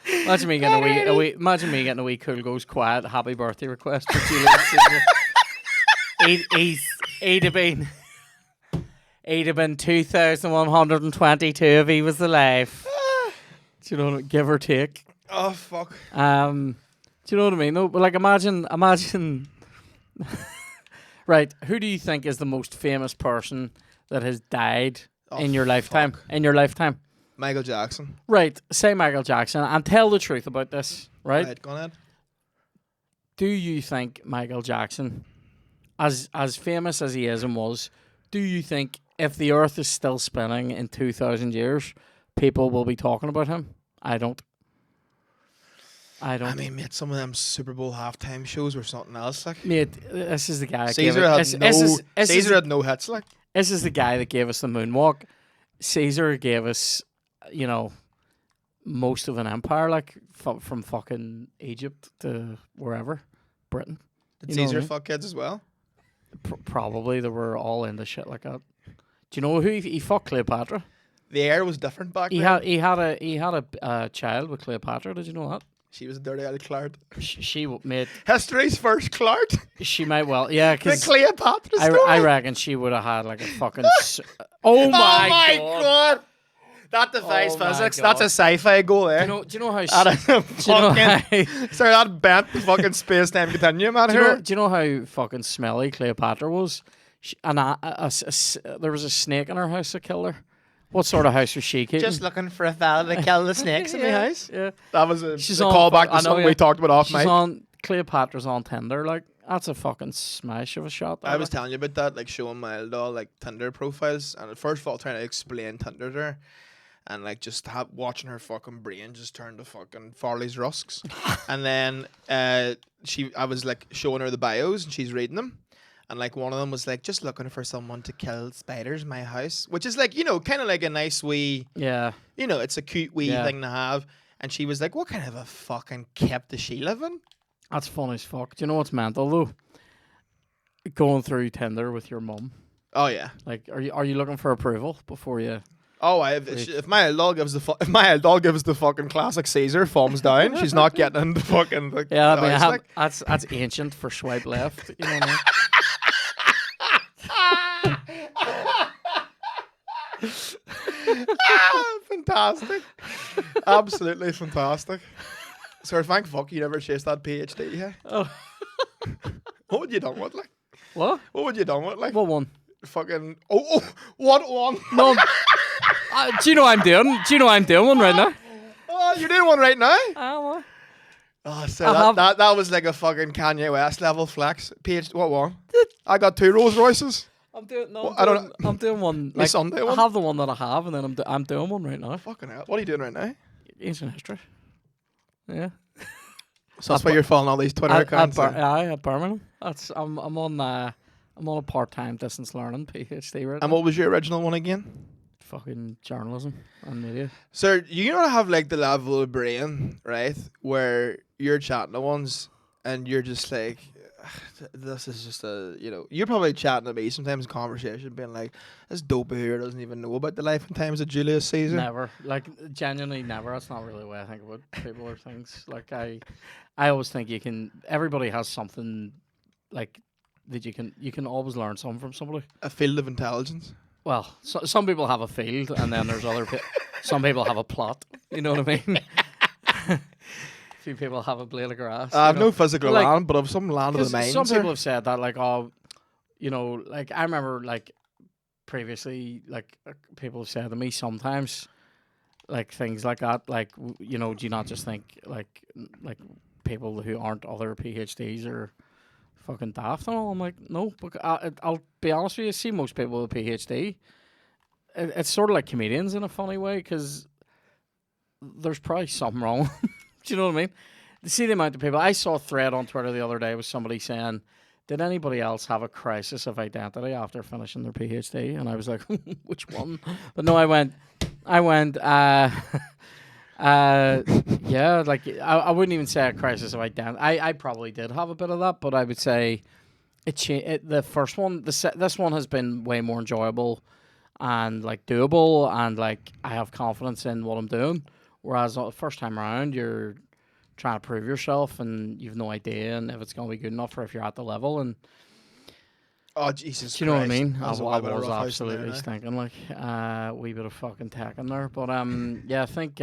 Imagine me getting a wee cool goes quiet happy birthday request for Julius Caesar. He'd have been 2,122 if he was alive. Do you know what, give or take? Oh fuck. Do you know what I mean? No, but like imagine. Right, who do you think is the most famous person that has died in your lifetime? fuck. In your lifetime, Michael Jackson. right? Say Michael Jackson, and tell the truth about this. Right? Go ahead. Do you think Michael Jackson, as famous as he is and was, do you think if the Earth is still spinning in 2,000 years, people will be talking about him? I don't. I mean, mate, some of them Super Bowl halftime shows were something else. Like Mate, this is the guy. That Caesar had no hits. Like This is the guy that gave us the moonwalk. Caesar gave us, most of an empire, like from fucking Egypt to wherever, Britain. did You know what I Caesar mean? fuck kids as well? Probably they were all into shit like that. Do you know who he fucked? Cleopatra. The air was different back He then. had a child with Cleopatra. Did you know that? She was a dirty old Clart. She made. History's first Clart. She might well, yeah, The because Cleopatra story. I reckon she would have had like a fucking. Oh my god! That defies Oh my physics. God. That's a sci-fi goal there. Do you know how? That is a Do you know fucking... how? Sorry, that bent the fucking space-time continuum out Do you, know, here. do you know how fucking smelly Cleopatra was? There was a snake in her house that killed her. What sort of house was she keeping? Just looking for a fella to kill the snakes in the house. Yeah. That was a She's callback I know, to something yeah. we talked about off She's mic. on Cleopatra's on Tinder. Like that's a fucking smash of a shot. I was telling you about that, like showing my doll like Tinder profiles, and at first of all trying to explain Tinder to her, and like just watching her fucking brain just turn to fucking Farley's rusks, and then I was like showing her the bios, and she's reading them, and like one of them was like just looking for someone to kill spiders in my house, which is like kind of like a nice wee, Yeah. it's a cute wee Yeah. thing to have, and she was like, what kind of a fucking kept does she live in? That's funny as fuck. Do you know what's mental though? Going through Tinder with your mum. Oh yeah. Like, are you looking for approval before you? Oh, if my old dog gives the fucking classic Caesar thumbs down, she's not getting into fucking. Yeah, I mean, that's ancient for swipe left. You know what I mean? Fantastic. Absolutely fantastic. Sir, thank fuck you never chased that PhD, yeah? Oh. What would you done with, like? What? What would you done with, like? What one? Fucking... Oh, what one? No. Do you know what I'm doing? Do you know what I'm doing one right now? Oh, you're doing one right now? What? Oh, so that was like a fucking Kanye West level flex. What one? I got 2 Rolls Royces. I'm doing no. Well, I'm doing one. My Like, Sunday I one? have the one that I have, and then I'm doing one right now. Fucking hell. What are you doing right now? Ancient history. Yeah. So that's why you're following all these Twitter accounts. At Birmingham. I'm on a part-time distance learning PhD right And now. what was your original one again? Fucking journalism and media. Sir, you don't have like the level of brain, right? Where you're chatting to ones and you're just like, this is just you're probably chatting to me sometimes in conversation being like, this dope here doesn't even know about the life and times of Julius Caesar. Never. Like, genuinely never. That's not really the way I think about people or things. Like, I always think everybody has something, like, that you can always learn something from somebody. A field of intelligence. Well, some people have a field, and then there's some people have a plot. You know what I mean? A few people have a blade of grass. I have no physical Like, land, but I've some land of the mind. Some people have said that, like, oh, like, I remember, like, previously, like, people have said to me sometimes, like, things like that, like, do you not just think, like people who aren't other PhDs are fucking daft and all? I'm like, no, but I'll be honest with you, see most people with a PhD, it's sort of like comedians in a funny way, because there's probably something wrong. Do you know what I mean? See the amount of people. I saw a thread on Twitter the other day with somebody saying, did anybody else have a crisis of identity after finishing their PhD? And I was like, which one? But no, I went, yeah, like, I wouldn't even say a crisis of identity. I probably did have a bit of that, but I would say the first one, this one has been way more enjoyable and, like, doable, and, like, I have confidence in what I'm doing. Whereas the first time around, you're trying to prove yourself, and you've no idea and if it's going to be good enough or if you're at the level. And oh, Jesus, do you know what I mean? I was absolutely stinking, like, wee bit of fucking tech in there. But yeah, I think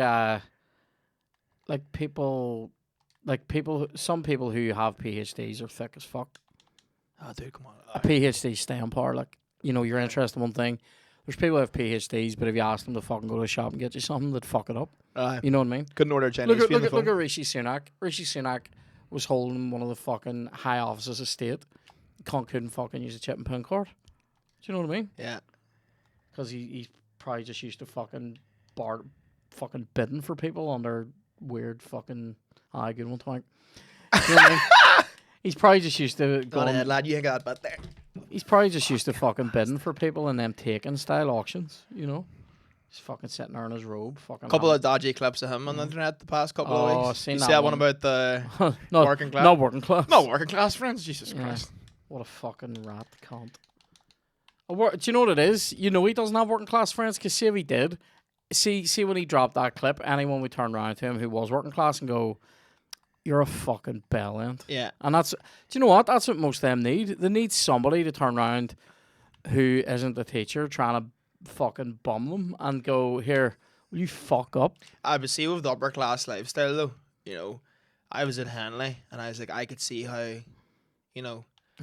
some people who have PhDs are thick as fuck. Oh, dude, come on. A PhD staying power, like, you're interested in one thing. There's people who have PhDs, but if you ask them to fucking go to a shop and get you something, they'd fuck it up. You know what I mean? Couldn't order Chinese food. Look at Rishi Sunak. Rishi Sunak was holding one of the fucking high offices of state. Couldn't fucking use a chip and pin card. Do you know what I mean? Yeah. Because he's probably just used to fucking bidding for people on their weird fucking good one, Twink. You know what I mean? He's probably just used to go ahead, lad. You ain't got but there. He's probably just used to fucking bidding for people in them taken style auctions. He's fucking sitting there in his robe. Fucking couple of dodgy clips of him on the internet the past couple of weeks. Seen you that said one about the working class. Not working class. Not working class friends. Jesus Christ. What a fucking rat cunt. Do you know what it is? He doesn't have working class friends, because see if he did. See when he dropped that clip, anyone would turn around to him who was working class and go, you're a fucking bell end. Yeah. And do you know what? That's what most of them need. They need somebody to turn around who isn't the teacher trying to fucking bum them and go, here, will you fuck up? I would see with the upper class lifestyle though, I was at Henley and I was like, I could see how,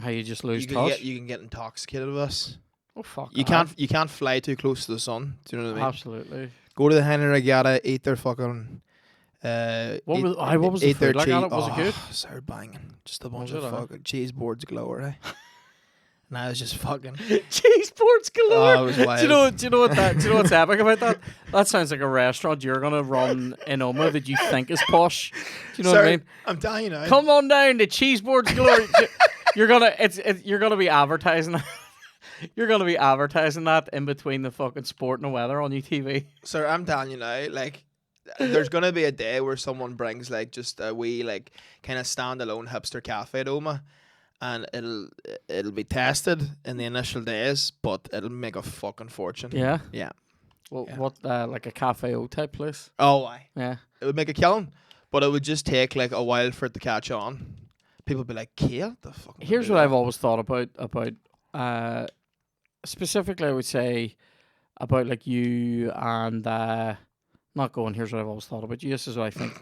how you just lose touch. You can get intoxicated with us. Oh fuck. You can't fly too close to the sun. Do you know what I mean? Absolutely. Go to the Henley Regatta, eat their fucking what was the food like at it? Was it good? So banging. Just a bunch of fucking cheese boards galore, right? And I was just fucking cheese boards galore. Oh, it was wild. Do you know what's epic about that? That sounds like a restaurant you're gonna run in Omagh that you think is posh. Do you know what I mean? I'm telling you now. Come on down to cheese boards galore. You're gonna be advertising that. You're gonna be advertising that in between the fucking sport and the weather on your TV. Sir, I'm telling you now, like, there's gonna be a day where someone brings like just a wee like kind of standalone hipster cafe to Omagh, and it'll be tested in the initial days, but it'll make a fucking fortune. Yeah. Yeah. Well, Yeah. what like a cafe o type place? Oh, aye. Yeah. It would make a killing, but it would just take like a while for it to catch on. People would be like, "Kale, the fuck." Here's what I've always thought about specifically, I would say about like you and not going. Here's what I've always thought about you. This is what I think.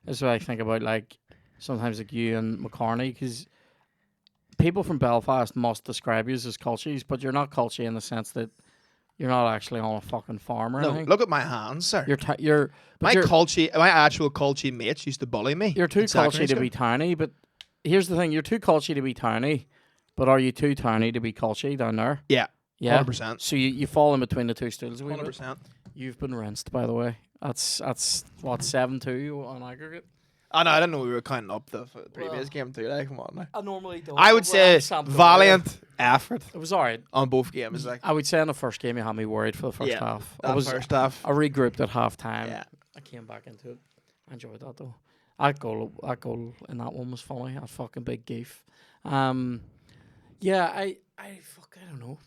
This is what I think about like sometimes like you and McCartney, because people from Belfast must describe you as cultures, but you're not culty in the sense that you're not actually on a fucking farm or No, anything. look at my hands, sir. My actual culty mates used to bully me. You're too in secondary culty to school. be tiny, but here's the thing: you're too culty to be tiny, but are you too tiny to be culty down there? Yeah, Yeah, 100%. So you fall in between the two stools. 100%. You've been rinsed, by the way. That's what 7-2 on aggregate. Oh no, I didn't know we were counting up the previous Well, game too. Like, come on now. I normally don't. I would say valiant effort It was alright. on both games. Like, I would say in the first game you had me worried for the first half. that first half. I regrouped at half time. Yeah. I came back into it. I enjoyed that though. That goal in that one was funny. That fucking big geef. Yeah, I don't know.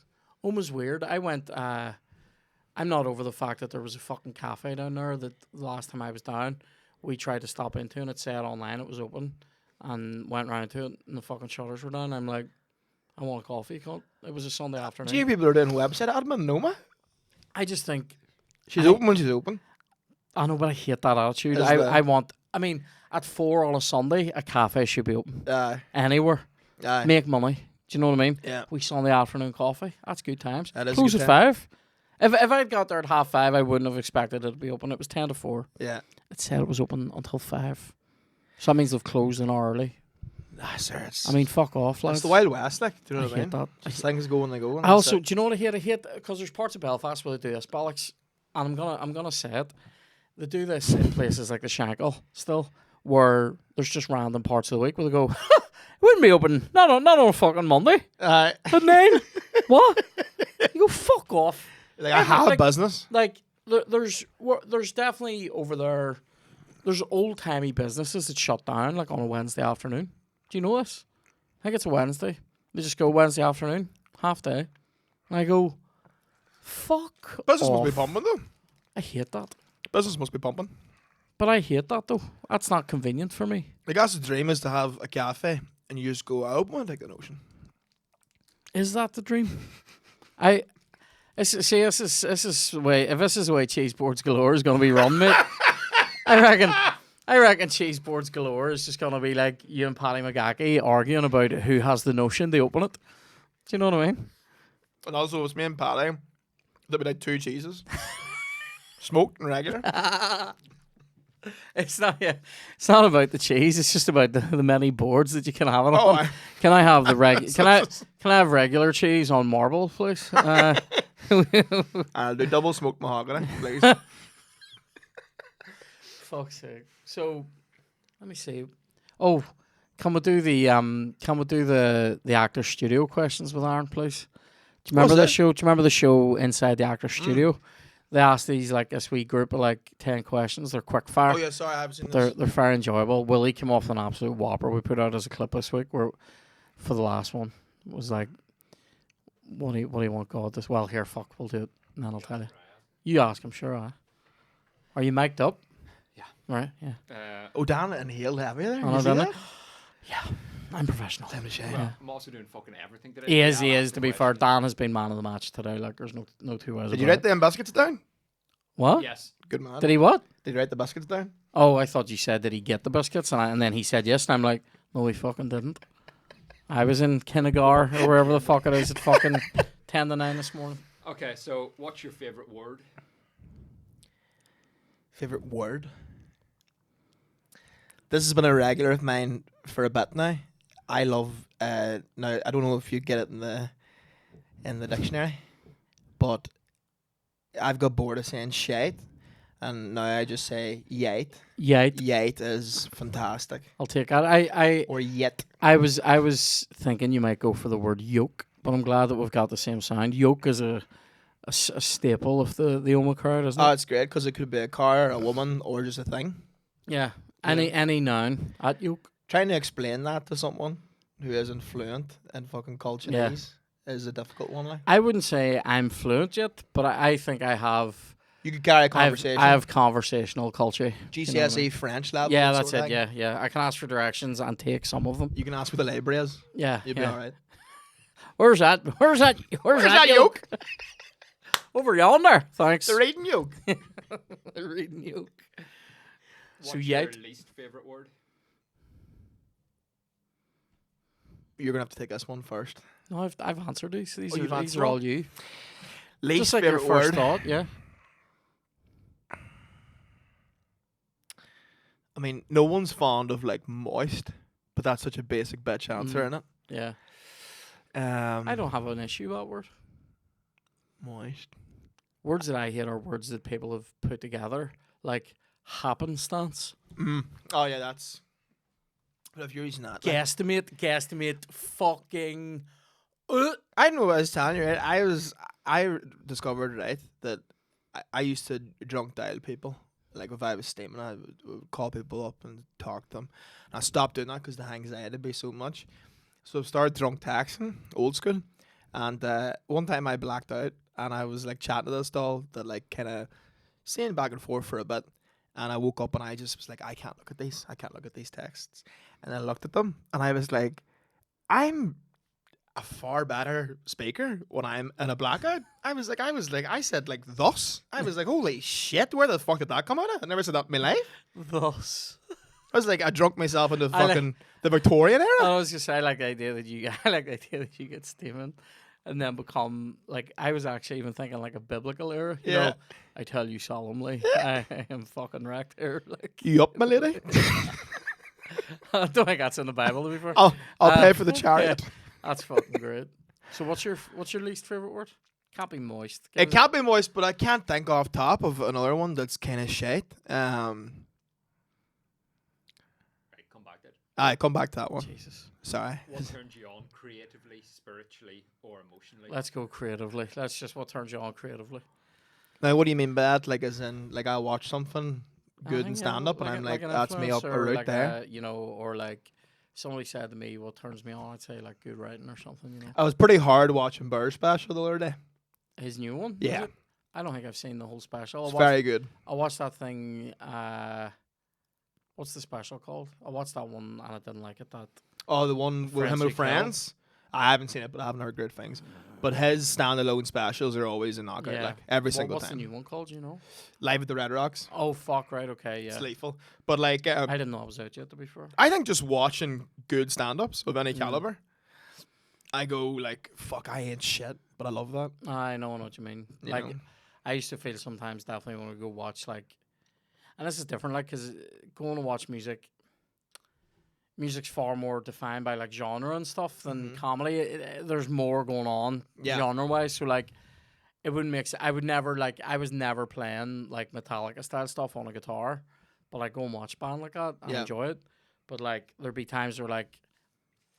Almost weird. I went. I'm not over the fact that there was a fucking cafe down there that the last time I was down, we tried to stop into and it said online it was open, and went round to it and the fucking shutters were down. I'm like, I want a coffee. Cunt. It was a Sunday afternoon. Do you people are doing website admin? No, ma. I just think She's open when she's open. I know, but I hate that attitude. Is I want. I mean, at 4 on a Sunday, a cafe should be open anywhere. Aye. Make money. Do you know what I mean? Yeah. We Sunday afternoon coffee. That's good times. That is Close good at time. 5. If I'd got there at 5:30, I wouldn't have expected it to be open. It was 10 to 4. Yeah. It said it was open until 5. So that means they've closed an hour early. Ah, sir, it's. I mean, fuck off, lads. it's the Wild West, like. Do you know I what I hate mean? that. As things go when they go. And I also, that's it. do you know what I hate? I hate because there's parts of Belfast where they do this bollocks, and I'm gonna say it. They do this in places like the Shankill still, where there's just random parts of the week where they go, it wouldn't be open, not on a fucking Monday Aye. at 9. What? You go fuck off. Like, I have like, business. Like there's definitely over there. There's old timey businesses that shut down like on a Wednesday afternoon. Do you know this? I think it's a Wednesday. They just go Wednesday afternoon, half day, and I go, fuck. Business off. must be pumping though. I hate that. Business must be pumping. But I hate that though. That's not convenient for me. Like, that's the dream, is to have a cafe and you just go out and take an ocean. Is that the dream? This is the way. If this is the way Cheese Boards Galore is going to be run, mate, I reckon Cheese Boards Galore is just going to be like you and Paddy McGackie arguing about who has the notion to open it. Do you know what I mean? And also, it's me and Paddy. There'll be like 2 cheeses. Smoked and regular. It's not about the cheese. It's just about the many boards that you can have it Oh, on. aye. Can I have the can I have regular cheese on marble, please? I'll do double smoked mahogany, please. Fuck's sake. So, let me see. Oh, can we do the actor studio questions with Aaron, please? Do you remember What's the that? show? Do you remember the show Inside the Actor Studio? They asked these like this wee group of like 10 questions. They're quick fire. Oh yeah, sorry, I haven't seen They're this. very enjoyable. Willie came off an absolute whopper. We put out as a clip this week where for the last one it was like, what do you want God this? Well, here, fuck, we'll do it, and then I'll tell you. You ask him, sure. Are you mic'd up? Yeah. Right. Yeah. Oh, Dan inhaled heavy there. Oh, You see Dan- that? Yeah. I'm professional. Damn shame. Yeah. I'm also doing fucking everything today. He is. Yeah, I'll ask To the be fair, questions. Dan has been man of the match today. Like, there's no two ways. Did you about write it. them biscuits down? What? Yes. Good man. Did he what? Did you write the biscuits down? Oh, I thought you said did he get the biscuits, and then he said yes, and I'm like, no, he fucking didn't. I was in Kinnegar or wherever the fuck it is at fucking 10 to 9 this morning. Okay, so what's your favorite word? Favorite word? This has been a regular of mine for a bit now. I love. Now I don't know if you get it in the dictionary, but I've got bored of saying shite, and now I just say yite. Yite. Yite is fantastic. I'll take that. Or yet. I was thinking you might go for the word yoke, but I'm glad that we've got the same sound. Yoke is a staple of the Omagh crowd, isn't Oh, it? it's great because it could be a car, a woman, or just a thing. Yeah. Any noun at yoke. Trying to explain that to someone who isn't fluent in fucking Chinese is a difficult one. Like I wouldn't say I'm fluent yet, but I think I have. you could carry a conversation. I have conversational culture. GCSE you know what I mean? French level. Yeah, sort that's of it. thing. Yeah, yeah. I can ask for directions and take some of them. You can ask where the library is. Yeah, You'll be yeah. all right. Where's that? Where's that? Where's that yoke? Over yonder. Thanks. The reading yoke. The reading yoke. What's So your yet. least favorite word? You're gonna have to take this one first. No, I've answered these. These you've are answered all you. Least Just like your favorite first word. thought. Yeah. I mean, no one's fond of like moist, but that's such a basic bitch answer, isn't Yeah. it? I I don't have an issue with that word. moist. Words that I hate are words that people have put together, like happenstance, Oh yeah, that's. But if you're using that, like, guesstimate, fucking. I know what I was telling you. Right, I discovered right that I used to drunk dial people. Like if I was steaming, I would call people up and talk to them. And I stopped doing that because the anxiety would be so much. So I started drunk texting, old school. And one time I blacked out and I was like chatting to this doll that like kind of saying back and forth for a bit. And I woke up and I just was like, I can't look at these. I can't look at these texts. And I looked at them and I was like, I'm a far better speaker when I'm in a blackout. I said like thus. I was like, holy shit, where the fuck did that come out of? I never said that in my life. Thus. I was like, I drunk myself into I like- fucking the Victorian era. I was just say I like the idea that you get steaming, and then become like I was actually even thinking like a biblical era. You Yeah. know, I tell you solemnly, I am fucking wrecked here. Like You up, my lady? I don't think that's in the Bible to be fair. I'll pay for the chariot. Yeah, that's fucking great. So what's your least favorite word? Can't be moist. It can't be moist, but I can't think off top of another one that's kind of shite. Right, come back to it. I come back to that one. Jesus. Sorry. What turns you on creatively, spiritually, or emotionally? Let's go creatively. That's just what turns you on creatively. Now, what do you mean by that? Like, as in, like, I watch something I good think, and yeah, stand up, and I'm like, an that's me up a influencer, route like there. you know, or like somebody said to me, what turns me on? I'd say like good writing or something. You know, I was pretty hard watching Burr special the other day. his new one. is Yeah. it? I don't think I've seen the whole special. It's very good. I watched that thing. What's the special called? I watched that one and I didn't like it. That Oh, the one with Friends him Who with Kill. friends. I haven't seen it, but I haven't heard great things. But his standalone specials are always a knockout, yeah. like every single What's time. the new one called? You know? Live at the Red Rocks. Oh fuck! Right. Okay. Yeah. It's lethal. But like, I didn't know it was out yet. To be fair. I think just watching good stand-ups of any Mm. caliber, I go like, fuck, I ain't shit, but I love that. I know what you mean. You Like know? I used to feel sometimes definitely when we go watch like, and this is different. Like because going to watch music's far more defined by like genre and stuff than Mhm. comedy. There's more going on Yeah. genre wise. So like, it wouldn't make sense. I would never like. I was never playing like Metallica style stuff on a guitar, but like go and watch a band like that and Yeah. enjoy it. But like there'd be times where like,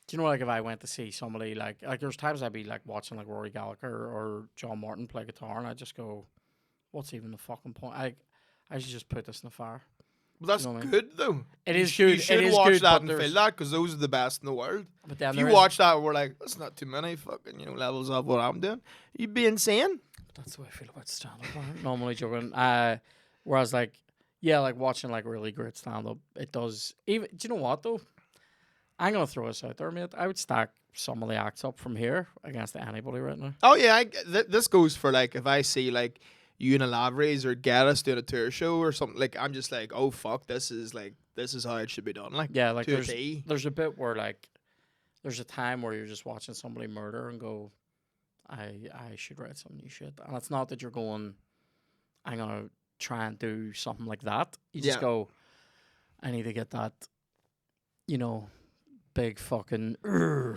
do you know like if I went to see somebody like there's times I'd be like watching like Rory Gallagher or John Martin play guitar and I just go, what's even the fucking point? I should just put this in the fire. But that's You know what I mean? good though. It You is sh- good. You should it is watch good, that but and there's- feel that because those are the best in the world. But then If there you is- watch that, we're like, that's not too many fucking levels of what I'm doing. You'd be insane. That's the way I feel about stand up. Normally joking. Whereas like like watching like really great stand up, it does even do you know what though? I'm gonna throw this out there, mate. I would stack some of the acts up from here against anybody right now. Oh yeah, this goes for like if I see like you and Lavries or Garris doing a tour show or something, like I'm just like, oh fuck, this is how it should be done. Like Yeah, like to a T. there's a bit where like there's a time where you're just watching somebody murder and go, I should write some new shit. And it's not that you're going, I'm gonna try and do something like that. You just Yeah. go, I need to get that, big fucking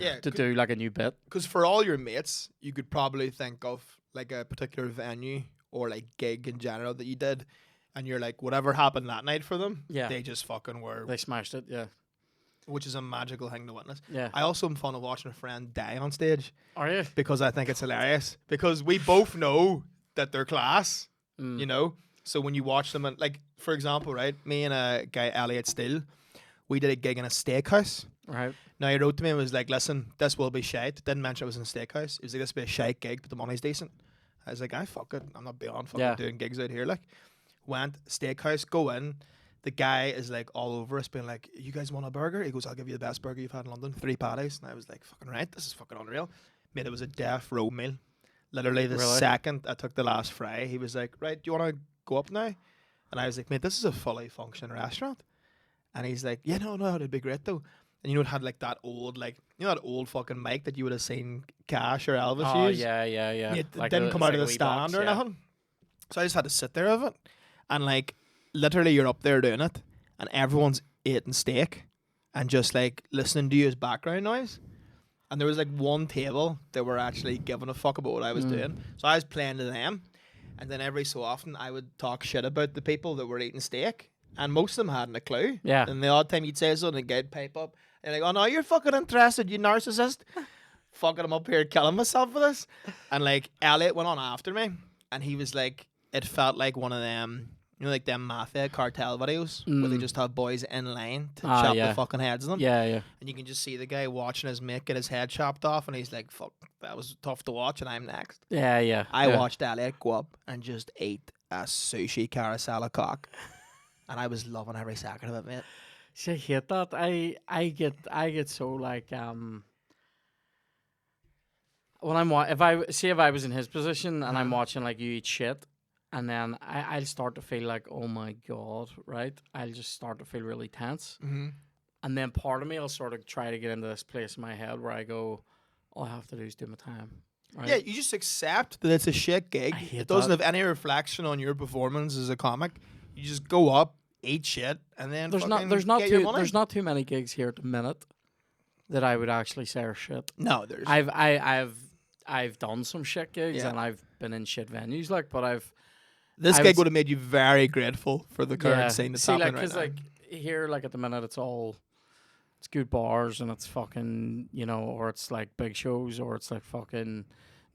Yeah, to do like a new bit. Because for all your mates, you could probably think of like a particular venue or like gig in general that you did, and you're like, whatever happened that night for them, Yeah. they just fucking were, They smashed it, yeah. which is a magical thing to witness. Yeah. I also am fond of watching a friend die on stage Are you? because I think it's hilarious because we both know that they're class, Mm. you know. So when you watch them, and like for example, right, me and a guy Elliot Steele, we did a gig in a steakhouse. Right. Now he wrote to me and was like, "Listen, this will be shite." Didn't mention it was in a steakhouse. He was like, "This will be a shite gig, but the money's decent." I was like, "I fuck it. I'm not beyond fucking doing gigs out here." Like, went steakhouse, go in. The guy is like all over us, being like, "You guys want a burger?" He goes, "I'll give you the best burger you've had in London, 3 patties." And I was like, "Fucking right, this is fucking unreal." Mate, it was a death row meal. Literally the second I took the last fry, he was like, "Right, do you want to go up now?" And I was like, "Mate, this is a fully functioning restaurant." And he's like, "Yeah, no, it'd be great though." And it had like that old, that old fucking mic that you would have seen Cash or Elvis use. yeah. It Like didn't come out of the wee stand box, or nothing. So I just had to sit there with it. And like, literally you're up there doing it and everyone's eating steak and just like listening to you as background noise. And there was like one table that were actually giving a fuck about what I was doing. So I was playing to them. And then every so often I would talk shit about the people that were eating steak. And most of them hadn't a clue. Yeah. And the odd time you'd say something, a guy'd pipe up. And like, "Oh no, you're fucking interested, you narcissist." Fucking, I'm up here killing myself for this. And like, Elliot went on after me. And he was like, it felt like one of them, like them mafia cartel videos where they just have boys in line to chop the fucking heads of them. Yeah. And you can just see the guy watching his mate get his head chopped off, and he's like, "Fuck, that was tough to watch," and I'm next. Yeah. I watched Elliot go up and just ate a sushi carousel of cock, and I was loving every second of it, mate. See, I hate that. I get so like when if I was in his position and I'm watching like you eat shit, and then I'll start to feel like, oh my god, right? I'll just start to feel really tense. Mm-hmm. And then part of me will sort of try to get into this place in my head where I go, all I have to do is do my time. Right? Yeah, you just accept that it's a shit gig. It doesn't have any reflection on your performance as a comic. You just go up, eat shit, and then there's not too many gigs here at the minute that I would actually say are shit. No, there's. I've done some shit gigs and I've been in shit venues, like, but this gig would have made you very grateful for the current scene that's happening right now. Like here, like at the minute, it's good bars and it's fucking, or it's like big shows, or it's like fucking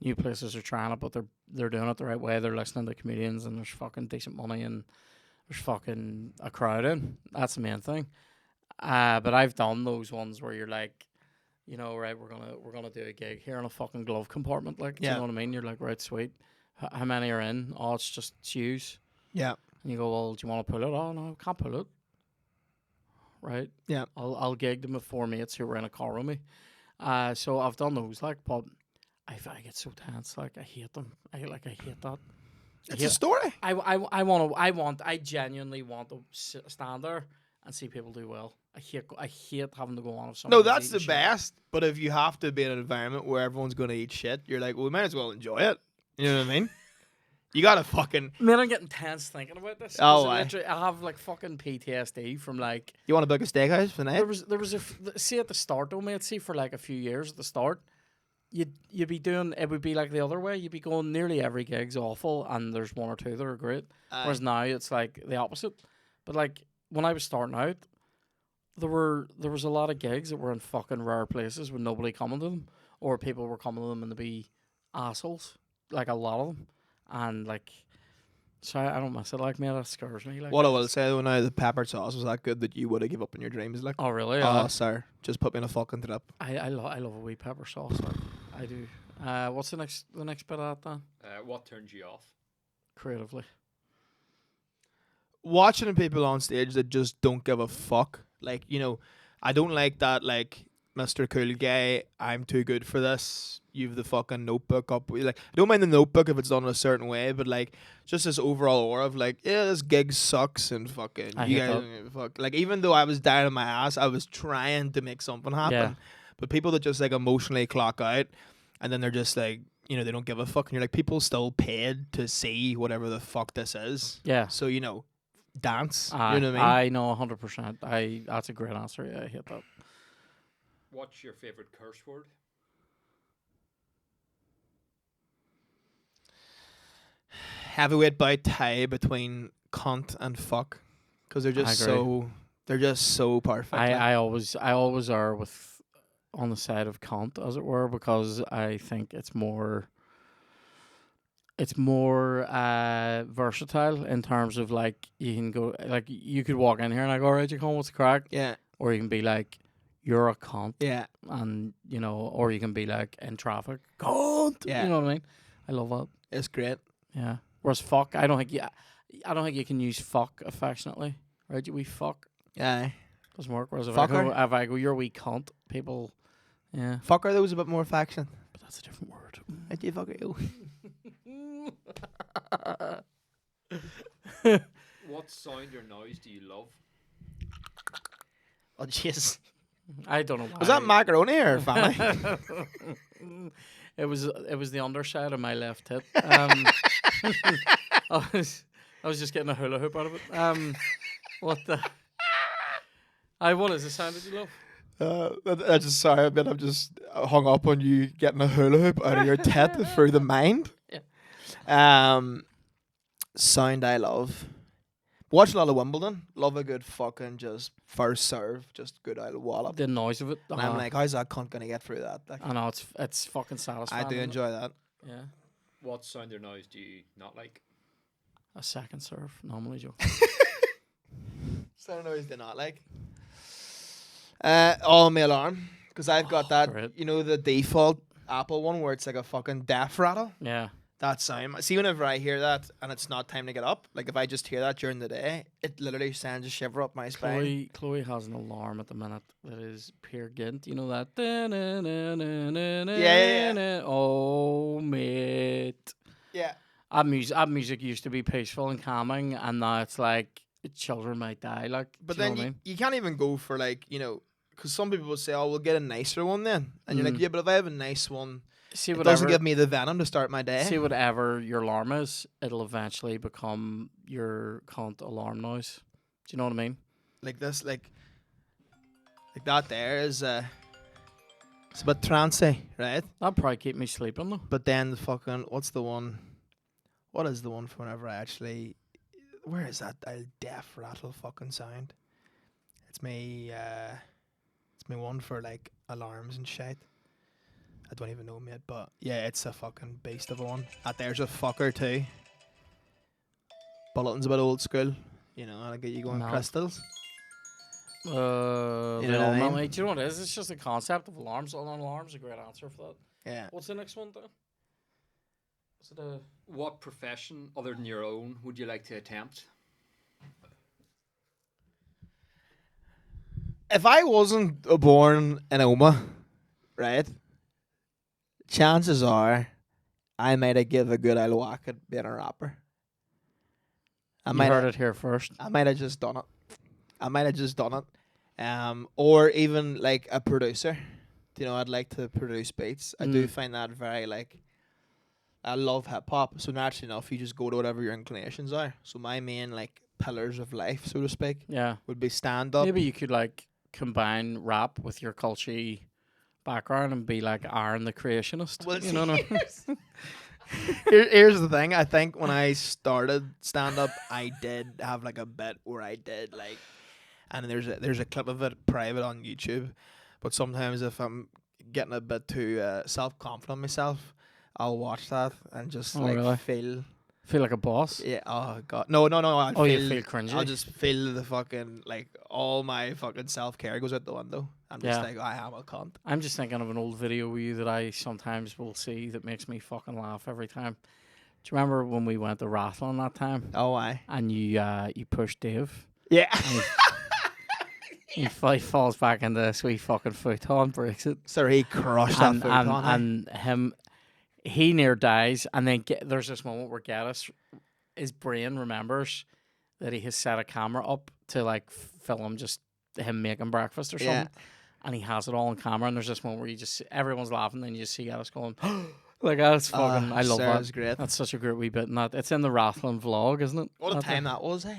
new places are trying it, but they're doing it the right way. They're listening to comedians and there's fucking decent money and there's fucking a crowd in. That's the main thing. But I've done those ones where you're like, right, we're gonna do a gig here in a fucking glove compartment, like, do you know what I mean? You're like, right, sweet. How many are in? Oh, it's just shoes. Yeah. And you go, well, do you want to pull it? Oh no, I can't pull it. Right. Yeah. I'll gig them with 4 mates who were in a car with me. So I've done those, like, but I get so tense, like I hate them. I hate that. It's a story. I genuinely want to stand there and see people do well. I hate having to go on with someone. No, that's the best. But if you have to be in an environment where everyone's going to eat shit, you're like, well, we might as well enjoy it. You know what I mean? You gotta fucking. Man, I'm getting tense thinking about this. Oh, I have like fucking PTSD from like. You want to book a steakhouse for the night? There was see at the start though, mate. See for like a few years at the start, you'd be doing it would be like the other way. You'd be going nearly every gig's awful, and there's 1 or 2 that are great. Whereas now it's like the opposite. But like when I was starting out, there was a lot of gigs that were in fucking rare places with nobody coming to them, or people were coming to them and to be assholes. Like a lot of them. And like, so I don't miss it. Like, man, that scares me. Like, what I will say though, now the peppered sauce was that good that you would have give up in your dreams. Like, oh really? Oh, sir, just put me in a fucking trip. I love a wee pepper sauce. Like, I do. What's the next bit of that, Dan? What turns you off? Creatively. Watching people on stage that just don't give a fuck. Like, I don't like that. Like, Mr. Cool Guy, I'm too good for this. You've the fucking notebook up. Like, I don't mind the notebook if it's done in a certain way, but like, just this overall aura of like, yeah, this gig sucks and fucking you guys don't give a fuck. Like, even though I was down on my ass, I was trying to make something happen. Yeah. But people that just like emotionally clock out, and then they're just like, they don't give a fuck, and you're like, people still paid to see whatever the fuck this is. Yeah. So dance. You know what I mean? I know 100%. That's a great answer. Yeah, I hate that. What's your favorite curse word? Heavyweight bout tie between cunt and fuck, because they're just so perfect. I always are on the side of cunt, as it were, because I think it's more versatile in terms of like you can go like you could walk in here and I go, right, you come, what's the crack? Yeah. Or you can be like, you're a cunt, Yeah. and or you can be like in traffic, cunt. Yeah. You know what I mean? I love that. It's great. Yeah. Whereas fuck, I don't think you can use fuck affectionately, right? You wee fuck Yeah. doesn't work. Whereas Fucker? if I go, you're a wee cunt, people, yeah. Fucker, there was a bit more affection. But that's a different word. Did you fucker you? What sound or noise do you love? Oh, jeez. I don't know why. Was that macaroni or family? It was the underside of my left hip. I was just getting a hula hoop out of it. What the? What is the sound that you love? I just sorry, I'm just hung up on you getting a hula hoop out of your tit through the mind. Yeah. Sound I love. Watch a lot of Wimbledon. Love a good fucking just first serve, just good out of wallop. The noise of it. And I'm like, how's that cunt gonna get through that? Like, I know it's fucking satisfying. I do isn't it? enjoy that. Yeah. What sound or noise do you not like? A second serve normally, Joe. Sound noise do not like. Oh, my alarm, because I've got that. great. You know the default Apple one where it's like a fucking death rattle. Yeah. That sound. See, whenever I hear that and it's not time to get up, like if I just hear that during the day, it literally sends a shiver up my spine. Chloe has an alarm at the minute that is pure gint. You know that? Yeah. Oh, mate. Yeah. Our music used to be peaceful and calming, and now it's like children might die. Like, But do you then know what I mean? you can't even go for like, because some people will say, oh, we'll get a nicer one then. And you're like, yeah, but if I have a nice one, See, it doesn't give me the venom to start my day. See, whatever your alarm is, it'll eventually become your cunt alarm noise. Do you know what I mean? Like this, like that there is, it's a bit trancy, right? That'll probably keep me sleeping though. But then the fucking, what is the one for whenever I actually, where is that death rattle fucking sound? It's me one for like alarms and shit. I don't even know him yet, but yeah, it's a fucking beast of a one. There's a fucker too. Bulletin's a bit old school, and I get you going No. crystals. You know what I mean? Do you know what it is? It's just a concept of alarms. Alarms is a great answer for that. Yeah. What's the next one then? Is it a... What profession other than your own would you like to attempt? If I wasn't born in Omagh, right, chances are I might have give a good old whack at being a rapper. You heard it here first. I might have just done it. Or even like a producer. I'd like to produce beats. I do find that very I love hip hop. So naturally enough, you just go to whatever your inclinations are. So my main pillars of life, so to speak, Yeah. would be stand up. Maybe you could combine rap with your culture background and be like Aaron the creationist. Well, you know what I mean? Here's the thing. I think when I started stand up, I did have a bit where I did and there's a clip of it private on YouTube. But sometimes if I'm getting a bit too self-confident myself, I'll watch that and just really? Feel like a boss. Yeah. Oh god. No. You feel cringy. I'll just feel the fucking all my fucking self-care goes out the window. I'm just I am a cunt. I'm just thinking of an old video of you that I sometimes will see that makes me fucking laugh every time. Do you remember when we went to Rathlin that time? Oh, aye. And you pushed Dave? Yeah. He falls back into this wee fucking futon, breaks it. So he crushed that futon. And he near dies, and then there's this moment where Gaddis, his brain remembers that he has set a camera up to film just him making breakfast or something. Yeah. And he has it all on camera, and there's this moment where you just everyone's laughing, and you just see Gaddis going, that's fucking, I love Sarah's that. Great. That's such a great wee bit, and that it's in the Rathlin vlog, isn't it? What a time that was, eh?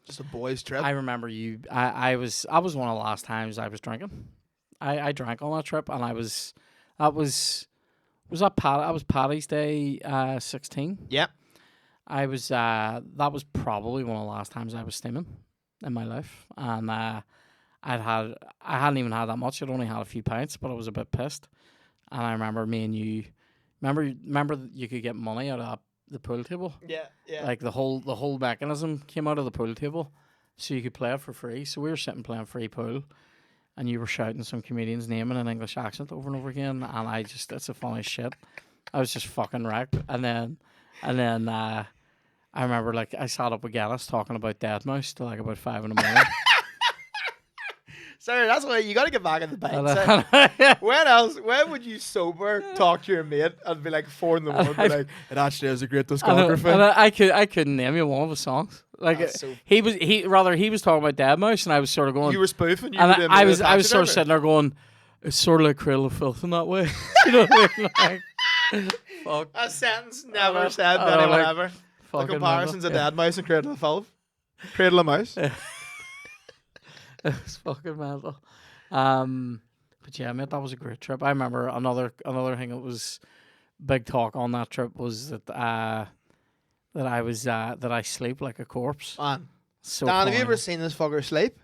Just a boys' trip. I remember you. I was one of the last times I was drinking. I drank on that trip, and I was Paddy's Day 16. Yeah. I was that was probably one of the last times I was stimming in my life, and I hadn't even had that much. I'd only had a few pints, but I was a bit pissed. And I remember me and you. Remember you could get money out of the pool table. Yeah. The whole mechanism came out of the pool table, so you could play it for free. So we were sitting playing free pool. and you were shouting some comedian's name in an English accent over and over again, and it's the funniest shit. I was just fucking wrecked, and then I remember like I sat up with Gallus talking about Deadmau5 till like about 5 in the morning. Sorry, that's why you got to get back in the bike. And, When would you sober talk to your mate and be like 4 in the morning, be like, it actually is a great discography? I couldn't name you one of his songs. Like So he was talking about Deadmauce, and I was sort of going. you were spoofing. You And were doing I the was taxi sort of driver? sitting there going, it's sort of like Cradle of Filth in that way. You know what I mean? Like, fuck. A sentence never know, said I by know, anyone like, ever. The Fucking comparisons of mental. Dead Mouse and Cradle of Filth. Cradle of Mouse. It's fucking mental. But yeah, mate, that was a great trip. I remember another thing that was big talk on that trip was that I sleep like a corpse. Man. So Dan, have funny. you ever seen this fucker sleep?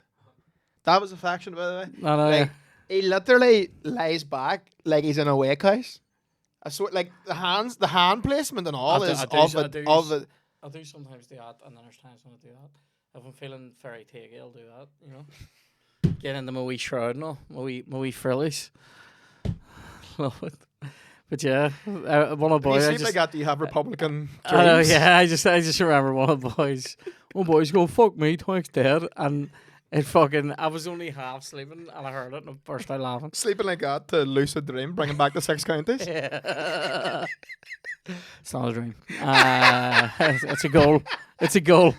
That was a faction, by the way. No, no, Like, he literally lies back like he's in a wake house. I swear, like the hand placement and all I do- is I do- of I it. do Of s- it. I do sometimes do that, and then there's times when I do that. If I'm feeling very takey, I'll do that. You know, get into my wee shroud and all, my wee frillies. Love it. But yeah, one of the When you boys. sleep like that, do you have Republican dreams? I know, yeah. I just remember one of the boys. One boy's going, "Fuck me, Twink's dead," and it fucking. I was only half sleeping, and I heard it, and I burst out laughing. Sleeping like that to lucid dream, bringing back the 6 counties. Yeah. It's not a dream. It's a goal. It's a goal.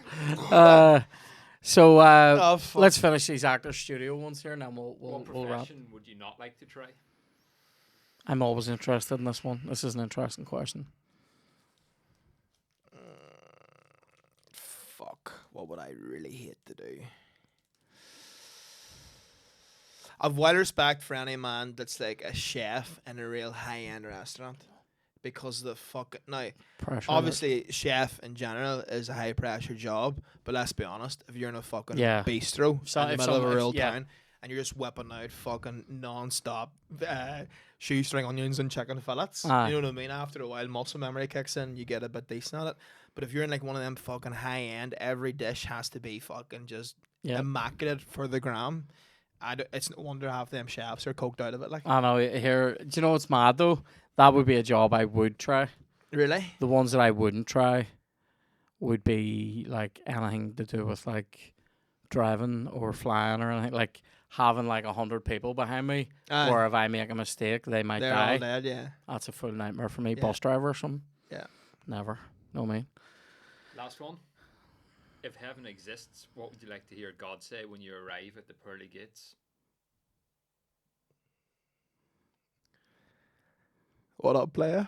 So Oh, fuck. let's finish these actor studio ones here, and then we'll What wrap. profession would you not like to try? I'm always interested in this one. This is an interesting question. Fuck. What would I really hate to do? I've wild respect for any man that's like a chef in a real high-end restaurant. Because the fuck... Now, Pressure. obviously, chef in general is a high-pressure job. But let's be honest, if you're in a fucking Yeah. bistro So- in the if middle of a some- if- real yeah. town, and you're just whipping out fucking non-stop shoestring onions and chicken fillets, Aye. you know what I mean? After a while, muscle memory kicks in, you get a bit decent at it. But if you're in like one of them fucking high-end, every dish has to be fucking just Yeah. immaculate for the gram. It's no wonder half them chefs are coked out of it. Like, I know. Here, do you know what's mad though? That would be a job I would try. really? The ones that I wouldn't try would be like anything to do with like driving or flying or anything. Like having like 100 people behind me, Aye. or if I make a mistake, they might They're all die. dead, yeah. That's a full nightmare for me. Yeah. Bus driver or something. Yeah. Never. No me. Last one. If heaven exists, what would you like to hear God say when you arrive at the pearly gates? What up, player?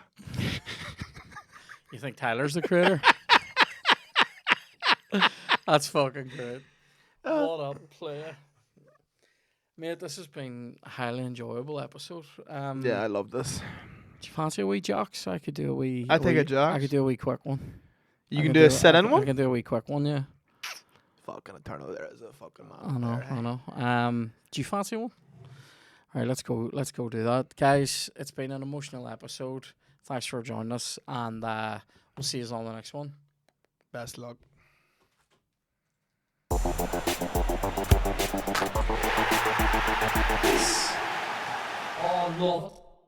You think Tyler's the creator? That's fucking great. What up, player? Mate, this has been a highly enjoyable episode. Yeah, I love this. Do you fancy a wee jocks? I could do a wee. I take a jocks. I could do a wee quick one. You I can could do a sit-in I one? can do a wee quick one, yeah. Fucking eternal, there is a fucking man. I know, there, eh? I know. Do you fancy one? All right, let's go do that. Guys, it's been an emotional episode. Thanks for joining us, and we'll see you on the next one. Best luck. Oh, love it.